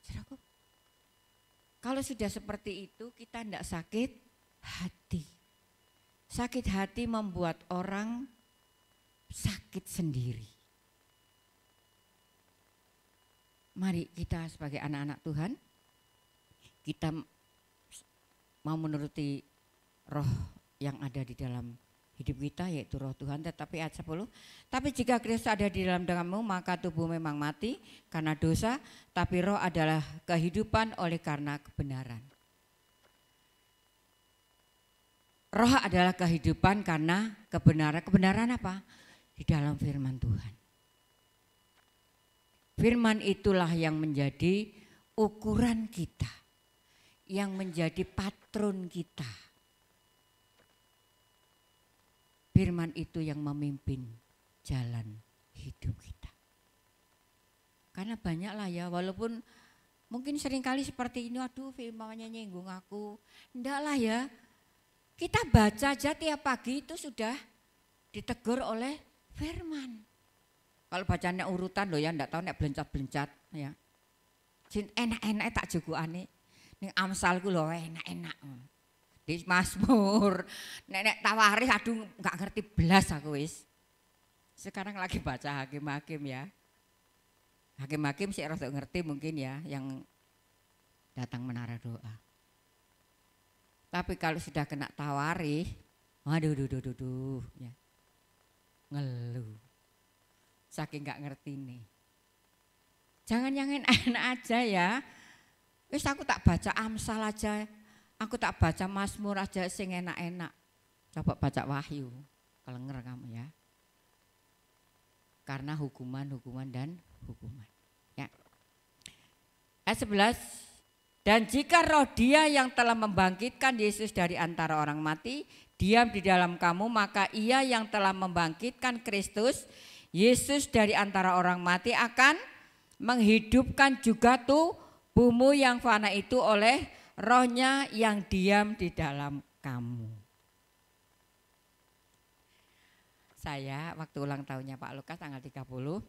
Saudaraku, kalau sudah seperti itu kita tidak sakit hati. Sakit hati membuat orang sakit sendiri. Mari kita sebagai anak-anak Tuhan, kita mau menuruti roh yang ada di dalam hidup kita, yaitu roh Tuhan. Tetapi ayat 10, tapi jika Kristus ada di dalam denganmu, maka tubuh memang mati karena dosa, tapi roh adalah kehidupan oleh karena kebenaran. Roh adalah kehidupan karena kebenaran. Kebenaran apa? Di dalam firman Tuhan. Firman itulah yang menjadi ukuran kita, yang menjadi patron kita. Firman itu yang memimpin jalan hidup kita. Karena banyaklah ya, walaupun mungkin seringkali seperti ini, aduh firmannya nyinggung aku. Ndaklah ya, kita baca aja tiap pagi itu sudah ditegur oleh firman. Kalau bacanya urutan loh ya, ndak tahu nek belencat-belencat ya. Enak-enak tak jogokane. Ning Amsalku loh enak-enak. Di Mazmur, nek tawaris aduh nggak ngerti belas aku wis. Sekarang lagi baca Hakim-Hakim ya. Hakim-Hakim sih rada ngerti mungkin ya yang datang menara doa. Tapi kalau sudah kena tawaris, waduh ya. Ngeluh. Saking nggak ngerti nih. Jangan yang enak-enak aja ya. Wis aku tak baca Amsal aja. Aku tak baca Mazmur aja sing enak-enak. Coba baca Wahyu, kelenger kamu ya. Karena hukuman dan hukuman. Ya. Ayat 11, dan jika roh Dia yang telah membangkitkan Yesus dari antara orang mati diam di dalam kamu, maka Ia yang telah membangkitkan Kristus Yesus dari antara orang mati akan menghidupkan juga tubuhmu yang fana itu oleh Rohnya yang diam di dalam kamu. Saya waktu ulang tahunnya Pak Lukas tanggal 30,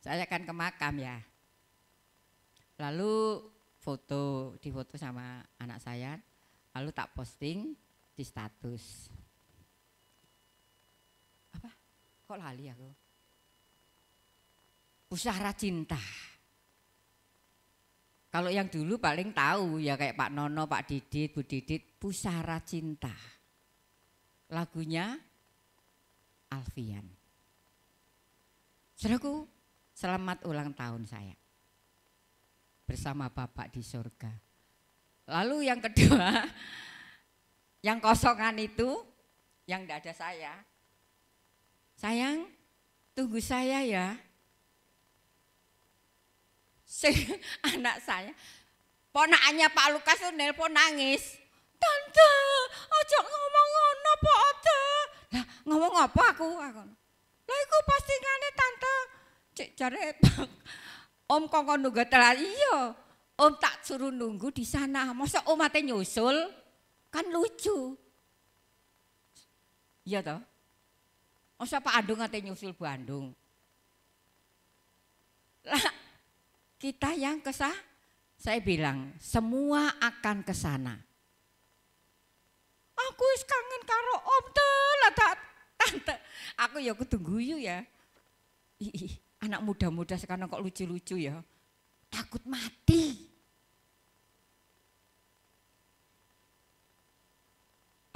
saya akan ke makam ya. Lalu difoto sama anak saya, lalu tak posting di status. Apa? Kok lali aku? Pusara cinta. Kalau yang dulu paling tahu ya kayak Pak Nono, Pak Didit, Bu Didit, Pusara Cinta. Lagunya Alfian. Saudaraku, selamat ulang tahun saya. Bersama Bapak di surga. Lalu yang kedua, yang kosongan itu, yang tidak ada saya. Sayang, tunggu saya ya. Anak saya, ponakannya Pak Lukas tuh nelpon nangis. Tante, ojo ngomong ngono Pak Ate. Lah ngomong apa aku? Lah iku postingane tante. Cek jare Om kongkon nunggu telat. Iya, Om tak suruh nunggu di sana. Masa Om ate nyusul? Kan lucu. Iya toh? Masa Pak Andung ate nyusul Bandung? Lah kita yang kesah, saya bilang semua akan ke sana. Aku wis kangen karo Om telat tante. Aku ya kudu guyu ya. Anak muda-muda sekarang kok lucu-lucu ya. Takut mati.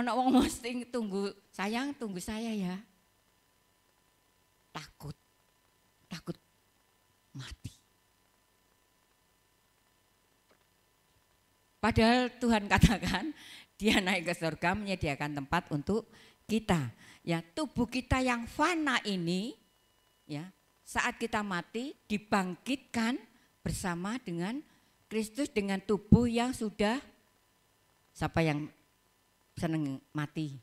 Anak wong mesti tunggu, sayang tunggu saya ya. Takut mati. Padahal Tuhan katakan Dia naik ke surga menyediakan tempat untuk kita. Ya, tubuh kita yang fana ini ya, saat kita mati dibangkitkan bersama dengan Kristus dengan tubuh yang sudah, siapa yang seneng mati?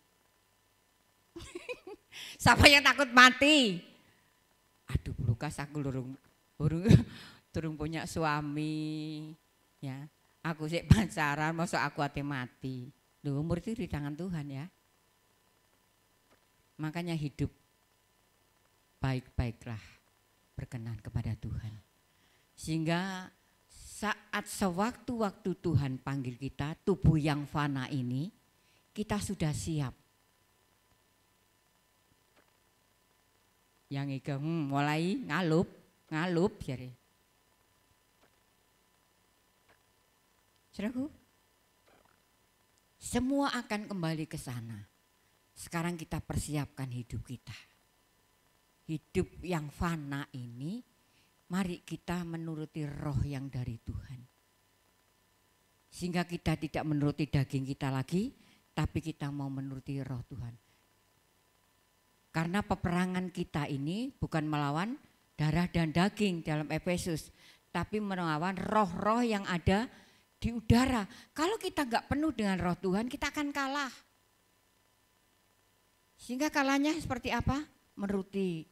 Siapa yang takut mati? Aduh, Lukas aku turun punya suami ya. Aku sih pacaran, masuk aku hati mati. Loh, umur itu di tangan Tuhan ya. Makanya hidup baik-baiklah, berkenan kepada Tuhan. Sehingga saat sewaktu-waktu Tuhan panggil kita, tubuh yang fana ini, kita sudah siap. Yang itu mulai ngalup jadi. Saudaraku, semua akan kembali ke sana. Sekarang kita persiapkan hidup kita. Hidup yang fana ini, mari kita menuruti roh yang dari Tuhan. Sehingga kita tidak menuruti daging kita lagi, tapi kita mau menuruti roh Tuhan. Karena peperangan kita ini bukan melawan darah dan daging dalam Efesus, tapi melawan roh-roh yang ada di udara. Kalau kita nggak penuh dengan roh Tuhan, kita akan kalah. Sehingga kalahnya seperti apa? Menuruti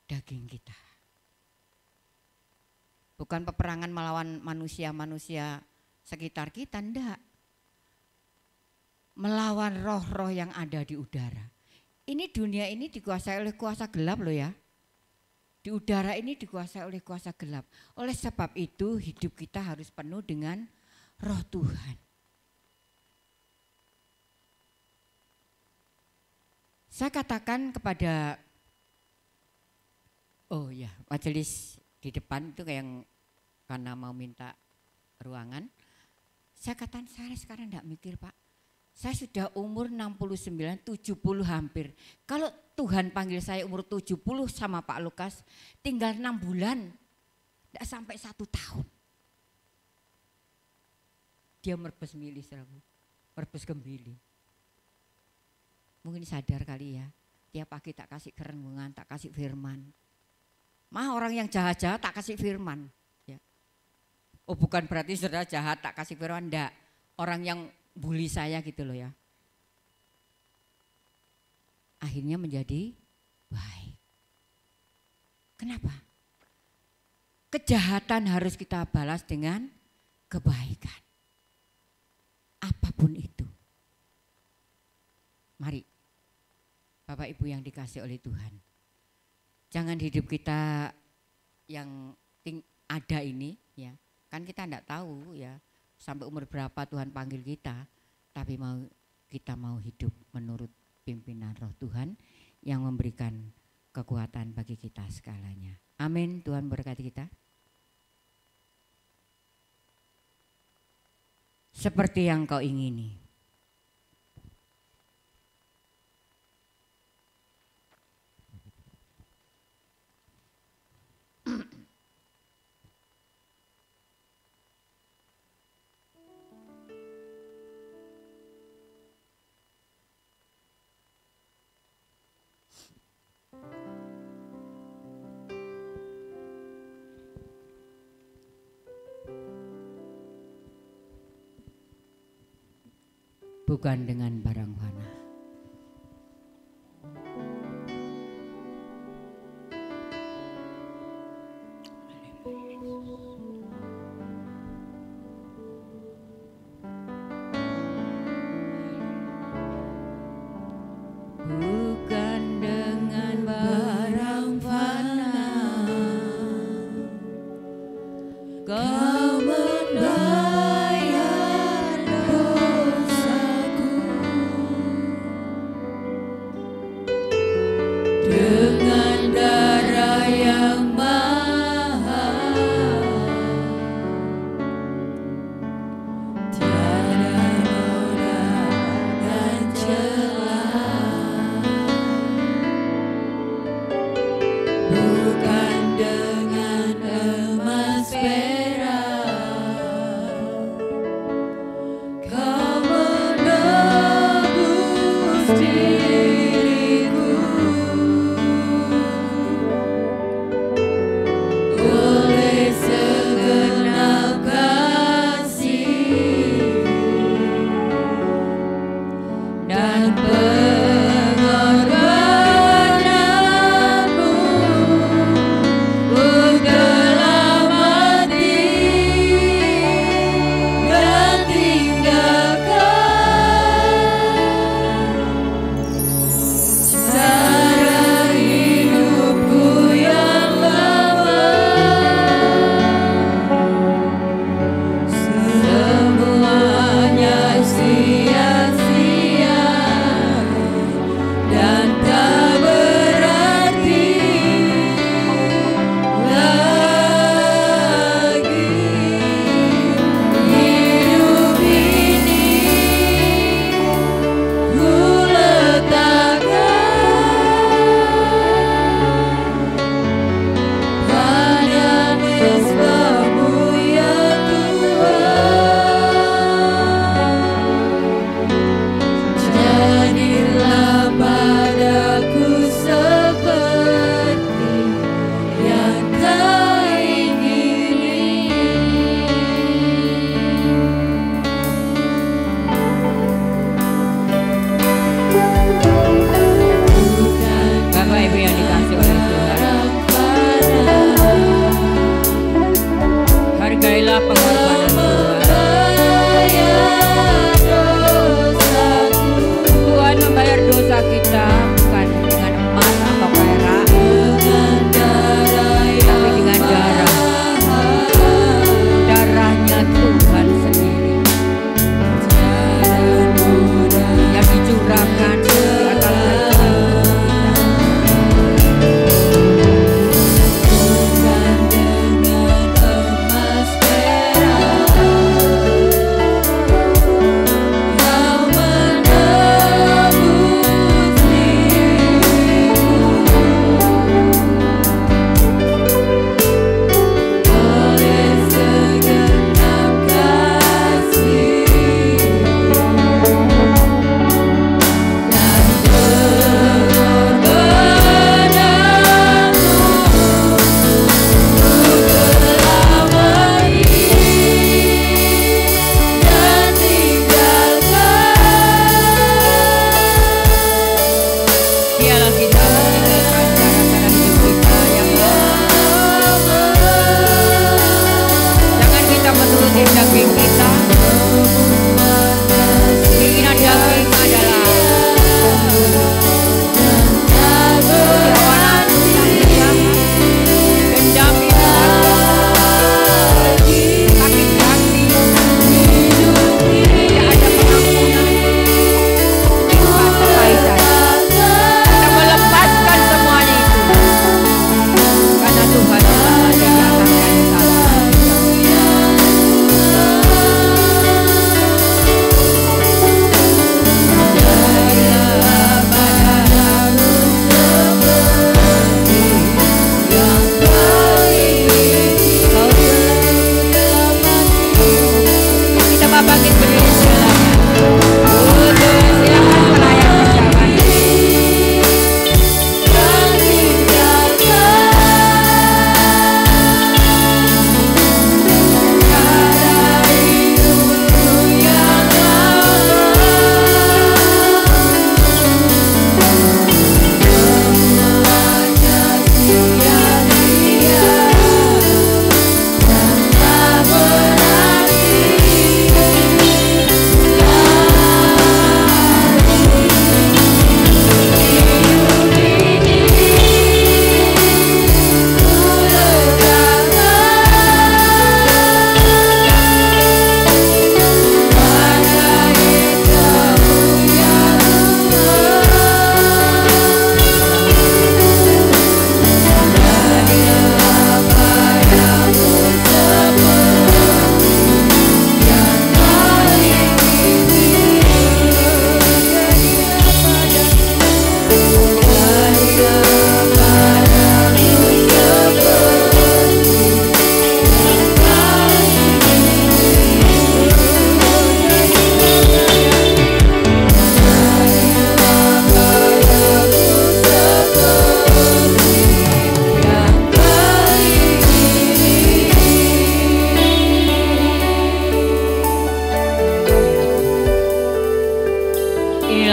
daging kita. Bukan peperangan melawan manusia-manusia sekitar kita, enggak. Melawan roh-roh yang ada di udara. Ini dunia ini dikuasai oleh kuasa gelap loh ya. Di udara ini dikuasai oleh kuasa gelap. Oleh sebab itu hidup kita harus penuh dengan roh Tuhan. Saya katakan kepada majelis di depan itu yang karena mau minta ruangan. Saya katakan saya sekarang enggak mikir Pak. Saya sudah umur 69, 70 hampir. Kalau Tuhan panggil saya umur 70 sama Pak Lukas, tinggal 6 bulan. Enggak sampai 1 tahun. Dia merebus milih, merebus gembili. Mungkin sadar kali ya, tiap pagi tak kasih kerenungan, tak kasih firman. Orang yang jahat-jahat tak kasih firman. Ya. Oh bukan berarti saudara jahat tak kasih firman, enggak. Orang yang bully saya gitu loh ya. Akhirnya menjadi baik. Kenapa? Kejahatan harus kita balas dengan kebaikan. Apapun itu. Mari Bapak Ibu yang dikasih oleh Tuhan. Jangan hidup kita yang ada ini ya. Kan kita enggak tahu ya sampai umur berapa Tuhan panggil kita. Tapi kita mau hidup menurut pimpinan roh Tuhan yang memberikan kekuatan bagi kita segalanya. Amin. Tuhan berkati kita. Seperti yang kau ingini. bukan dengan barang fana. Bukan dengan barang fana kau membayar dosaku, dengan darah yang mahal tiada noda dan celah. Bukan dengan emas perak kau menebus diriku, oleh segenap kasih dan pengorbananmu. Telah mati dan tinggalkan cara hidupku yang lama. Semuanya sia-sia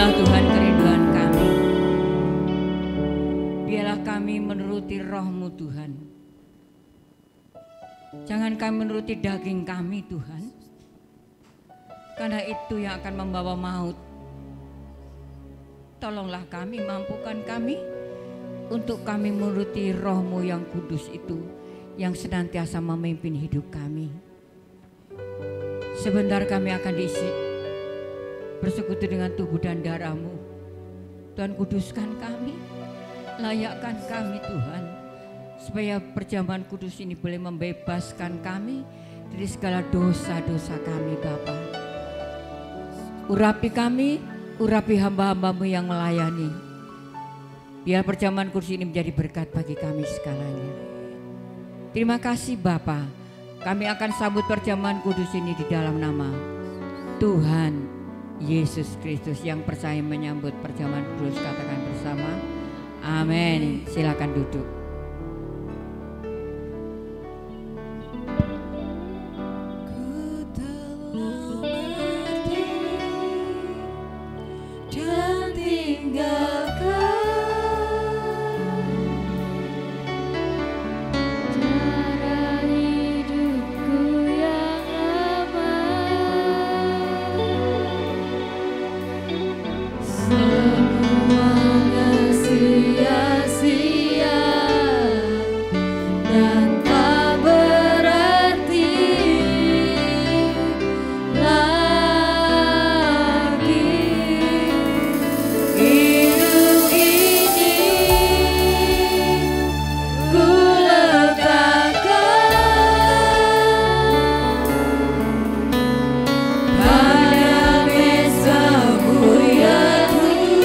Inilah Tuhan kerinduan kami. Biarlah kami menuruti roh-Mu Tuhan. Jangan kami menuruti daging kami Tuhan. Karena itu yang akan membawa maut. Tolonglah kami, mampukan kami untuk kami menuruti roh-Mu yang kudus itu, yang senantiasa memimpin hidup kami. Sebentar kami akan diisi bersekutu dengan tubuh dan darah-Mu. Tuhan, kuduskan kami, layakkan kami Tuhan, supaya perjamuan kudus ini boleh membebaskan kami dari segala dosa-dosa kami Bapa. Urapi kami, urapi hamba-hamba-Mu yang melayani. Biar perjamuan kudus ini menjadi berkat bagi kami segalanya. Terima kasih Bapa. Kami akan sambut perjamuan kudus ini di dalam nama Tuhan Yesus Kristus. Yang percaya menyambut perjamuan kudus katakan bersama, amin. Silakan duduk. Pada pesta mulia Tuhan.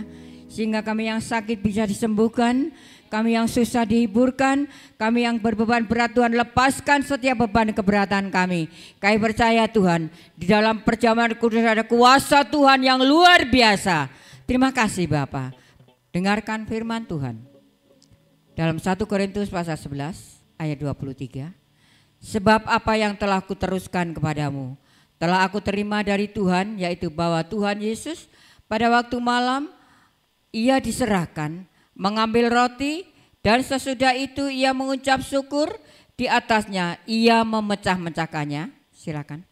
semuanya. Sehingga kami yang sakit bisa disembuhkan, kami yang susah dihiburkan, kami yang berbeban berat Tuhan lepaskan setiap beban keberatan kami. Kami percaya Tuhan, di dalam perjamuan kudus ada kuasa Tuhan yang luar biasa. Terima kasih Bapa. Dengarkan firman Tuhan. Dalam 1 Korintus pasal 11 ayat 23. Sebab apa yang telah kuteruskan kepadamu, telah aku terima dari Tuhan, yaitu bahwa Tuhan Yesus pada waktu malam ia diserahkan, mengambil roti, dan sesudah itu ia mengucap syukur, di atasnya ia memecah-mecahkannya, silakan,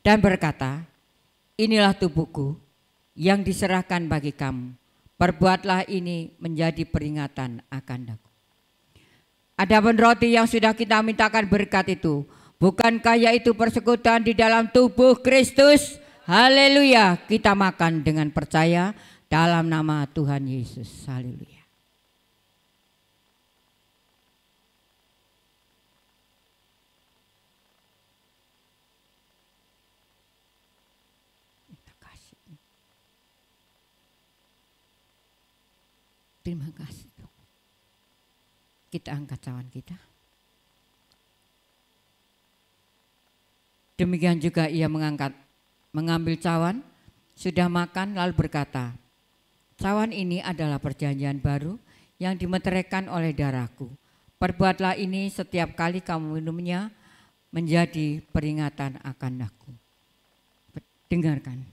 dan berkata, inilah tubuhku yang diserahkan bagi kamu, perbuatlah ini menjadi peringatan akan aku. Adapun roti yang sudah kita mintakan berkat itu, bukankah yaitu persekutuan di dalam tubuh Kristus? Haleluya, kita makan dengan percaya dalam nama Tuhan Yesus. Haleluya. Terima kasih. Kita angkat cawan kita. Demikian juga ia mengambil cawan, sudah makan lalu berkata, cawan ini adalah perjanjian baru yang dimeteraikan oleh darahku. Perbuatlah ini setiap kali kamu minumnya menjadi peringatan akan aku. Dengarkan.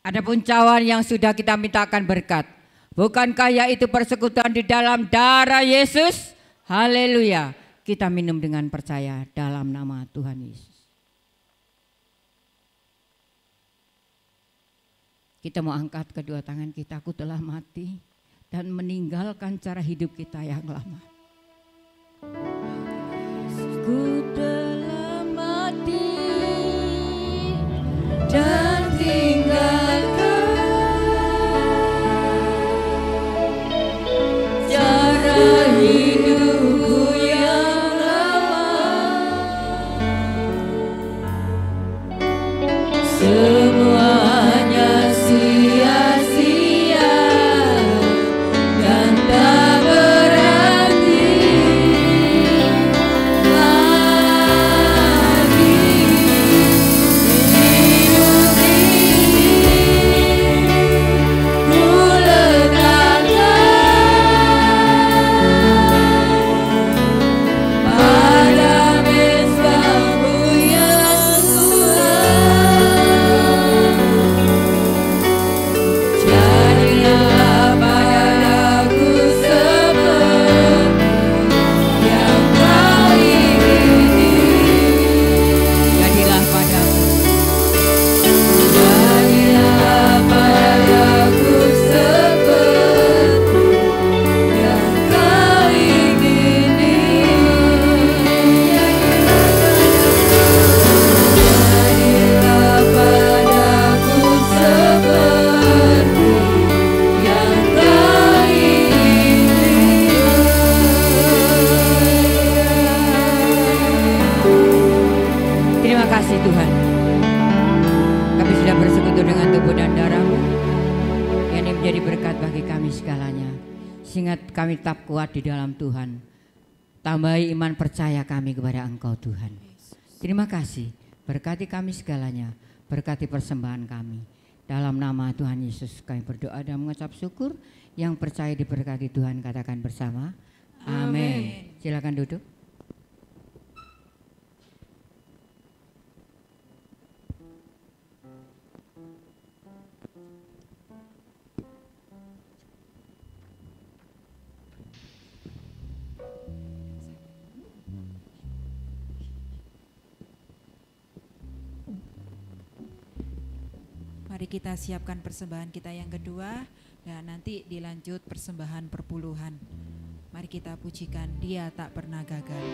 Adapun cawan yang sudah kita mintakan berkat, bukankah yaitu persekutuan di dalam darah Yesus? Haleluya. Kita minum dengan percaya dalam nama Tuhan Yesus. Kita mau angkat kedua tangan kita. Aku telah mati dan meninggalkan cara hidup kita yang lama. Ku telah mati dan tinggalkan cara hidupku yang lama. Semuanya sia-sia dan tak berarti lagi. Hidup ini ku letakkan pada mezbahmu yang Tuhan. Jadilah padaku seperti yang kau ingini. Jadilah padaku. Jadilah padaku seperti yang kau ingini. Jadilah padaku seperti yang kau ingini. Terima kasih Tuhan. Kami sudah bersekutu dengan tubuh dan darah-Mu yang menjadi berkat bagi kami segalanya. Sehingga kami tetap kuat di dalam Tuhan. Tambahi iman percaya kami kepada Engkau Tuhan. Terima kasih. Berkati kami segalanya. Berkati persembahan kami. Dalam nama Tuhan Yesus kami berdoa dan mengucap syukur. Yang percaya diberkati Tuhan katakan bersama. Amin. Silakan duduk. Mari kita siapkan persembahan kita yang kedua dan nanti dilanjut persembahan perpuluhan. Mari kita pujikan Dia tak pernah gagal.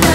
Dia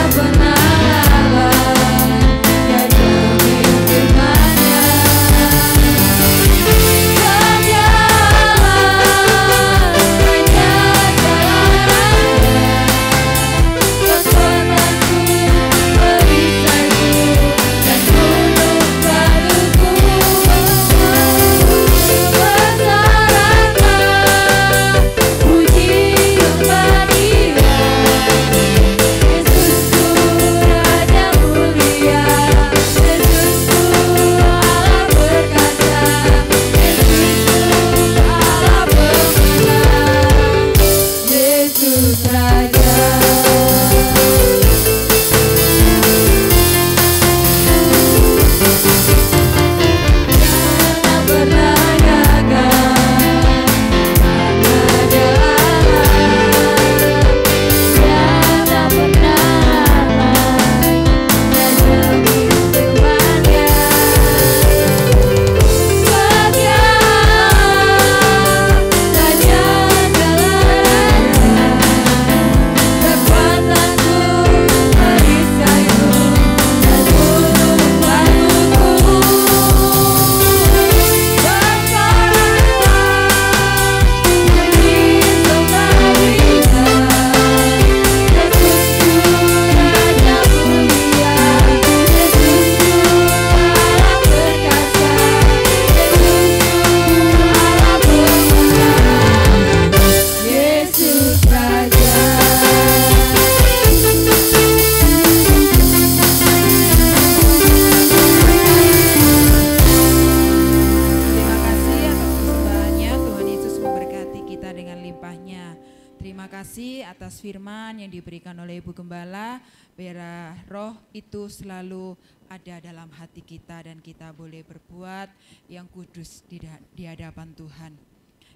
atas firman yang diberikan oleh Ibu Gembala, biar roh itu selalu ada dalam hati kita dan kita boleh berbuat yang kudus di hadapan Tuhan.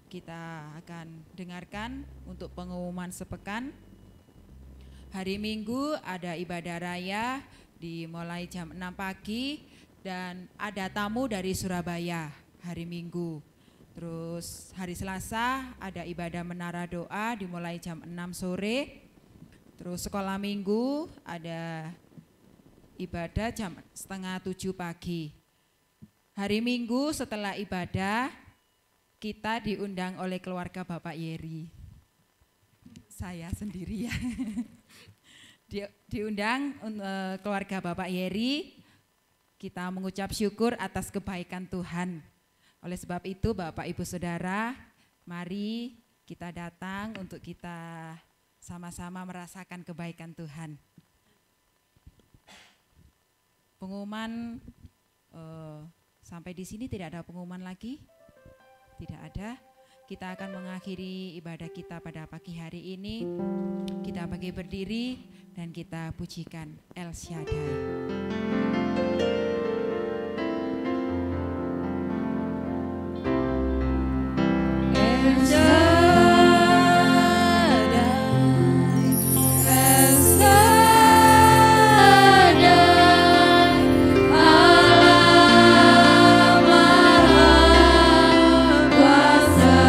Kita akan dengarkan untuk pengumuman sepekan. Hari Minggu ada ibadah raya dimulai jam 6 pagi dan ada tamu dari Surabaya hari Minggu. Terus hari Selasa ada ibadah menara doa dimulai jam 6 sore. Terus sekolah minggu ada ibadah jam 6:30 pagi. Hari Minggu setelah ibadah kita diundang oleh keluarga Bapak Yeri. Saya sendiri ya. Diundang keluarga Bapak Yeri, kita mengucap syukur atas kebaikan Tuhan. Oleh sebab itu Bapak Ibu Saudara, mari kita datang untuk kita sama-sama merasakan kebaikan Tuhan. Pengumuman sampai di sini tidak ada pengumuman lagi? Tidak ada. Kita akan mengakhiri ibadah kita pada pagi hari ini. Kita bagi berdiri dan kita pujikan El Shaddai. El Shaddai, El Shaddai, Allah Maha Kuasa.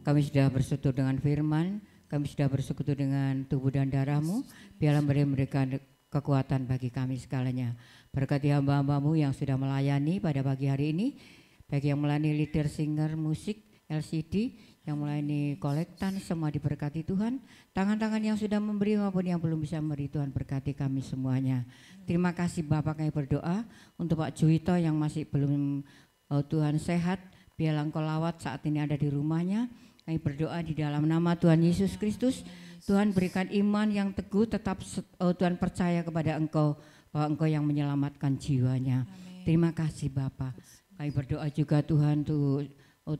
Kami sudah bersekutu dengan firman, kami sudah bersekutu dengan tubuh dan darah-Mu, biarlah memberikan kekuatan bagi kami segalanya. Berkati hamba-hamba-Mu yang sudah melayani pada pagi hari ini, baik yang melayani leader, singer, musik, LCD, yang melayani kolektan, semua diberkati Tuhan. Tangan-tangan yang sudah memberi maupun yang belum bisa memberi, Tuhan berkati kami semuanya. Terima kasih Bapak, kami berdoa untuk Pak Juwito yang masih belum Tuhan sehat, biarlah Engkau lawat saat ini ada di rumahnya. Kami berdoa di dalam nama Tuhan Yesus Kristus, Tuhan berikan iman yang teguh, tetap Tuhan percaya kepada Engkau, bahwa Engkau yang menyelamatkan jiwanya. Amin. Terima kasih Bapak. Kami berdoa juga Tuhan untuk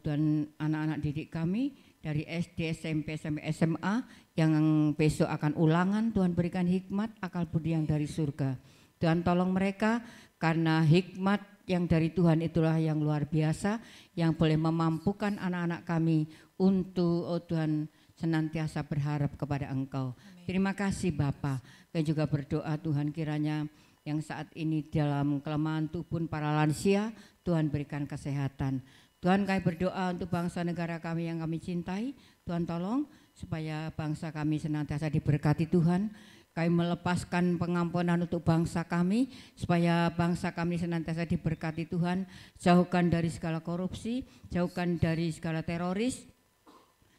Tuhan anak-anak didik kami dari SD, SMP sampai SMA yang besok akan ulangan. Tuhan berikan hikmat, akal budi yang dari surga. Tuhan tolong mereka karena hikmat yang dari Tuhan itulah yang luar biasa, yang boleh memampukan anak-anak kami untuk Tuhan senantiasa berharap kepada Engkau. Amin. Terima kasih Bapa. Kami juga berdoa Tuhan kiranya yang saat ini dalam kelemahan tubuh para lansia, Tuhan berikan kesehatan. Tuhan kami berdoa untuk bangsa negara kami yang kami cintai, Tuhan tolong supaya bangsa kami senantiasa diberkati Tuhan. Kami melepaskan pengampunan untuk bangsa kami, supaya bangsa kami senantiasa diberkati Tuhan. Jauhkan dari segala korupsi, jauhkan dari segala teroris,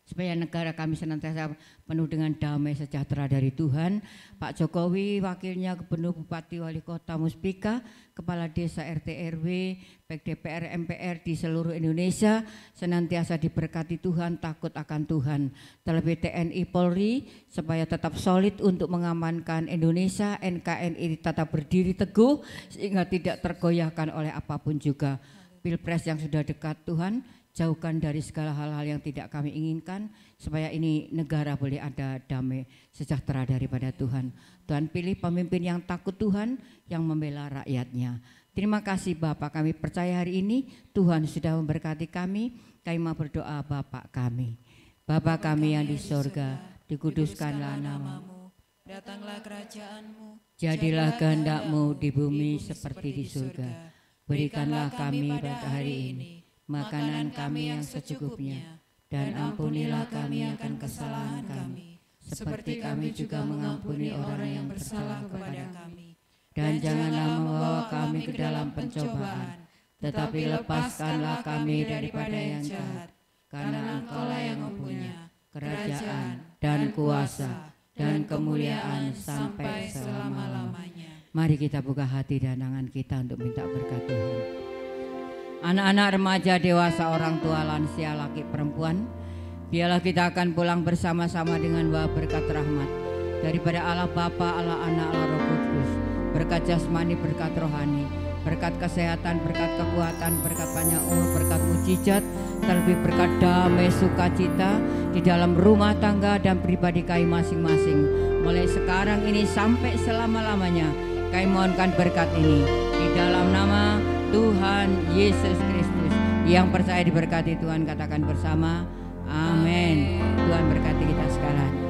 supaya negara kami senantiasa penuh dengan damai sejahtera dari Tuhan. Pak Jokowi, wakilnya, gubernur, bupati, wali kota, muspika, kepala desa, RT, RW, baik DPR, MPR di seluruh Indonesia senantiasa diberkati Tuhan, takut akan Tuhan. Terlebih TNI Polri supaya tetap solid untuk mengamankan Indonesia, NKRI tetap berdiri teguh sehingga tidak tergoyahkan oleh apapun juga. Pilpres yang sudah dekat Tuhan, Jauhkan dari segala hal-hal yang tidak kami inginkan, supaya ini negara boleh ada damai sejahtera daripada Tuhan. Tuhan pilih pemimpin yang takut Tuhan, yang membela rakyatnya. Terima kasih Bapa, kami percaya hari ini Tuhan sudah memberkati kami. Kami mau berdoa Bapa kami. Bapa kami yang di sorga, dikuduskanlah namamu. Datanglah kerajaanmu. Jadilah kehendak-Mu di bumi seperti di surga. Berikanlah kami pada hari ini makanan kami yang secukupnya, dan ampunilah kami akan kesalahan kami, seperti kami juga mengampuni orang yang bersalah kepada kami. Dan janganlah membawa kami ke dalam pencobaan, tetapi lepaskanlah kami daripada yang jahat, karena Engkau-lah yang mempunyai kerajaan dan kuasa dan kemuliaan sampai selama-lamanya. Mari kita buka hati dan tangan kita untuk minta berkat Tuhan. Anak-anak, remaja, dewasa, orang tua, lansia, laki, perempuan, biarlah kita akan pulang bersama-sama dengan bawa berkat rahmat daripada Allah Bapa, Allah Anak, Allah Roh Kudus, berkat jasmani, berkat rohani, berkat kesehatan, berkat kekuatan, berkat panjang umur, berkat mujizat, terlebih berkat damai sukacita di dalam rumah tangga dan pribadi kami masing-masing. Mulai sekarang ini sampai selama-lamanya, kami mohonkan berkat ini di dalam nama Tuhan Yesus Kristus. Yang percaya diberkati Tuhan katakan bersama, amin. Tuhan berkati kita sekarang.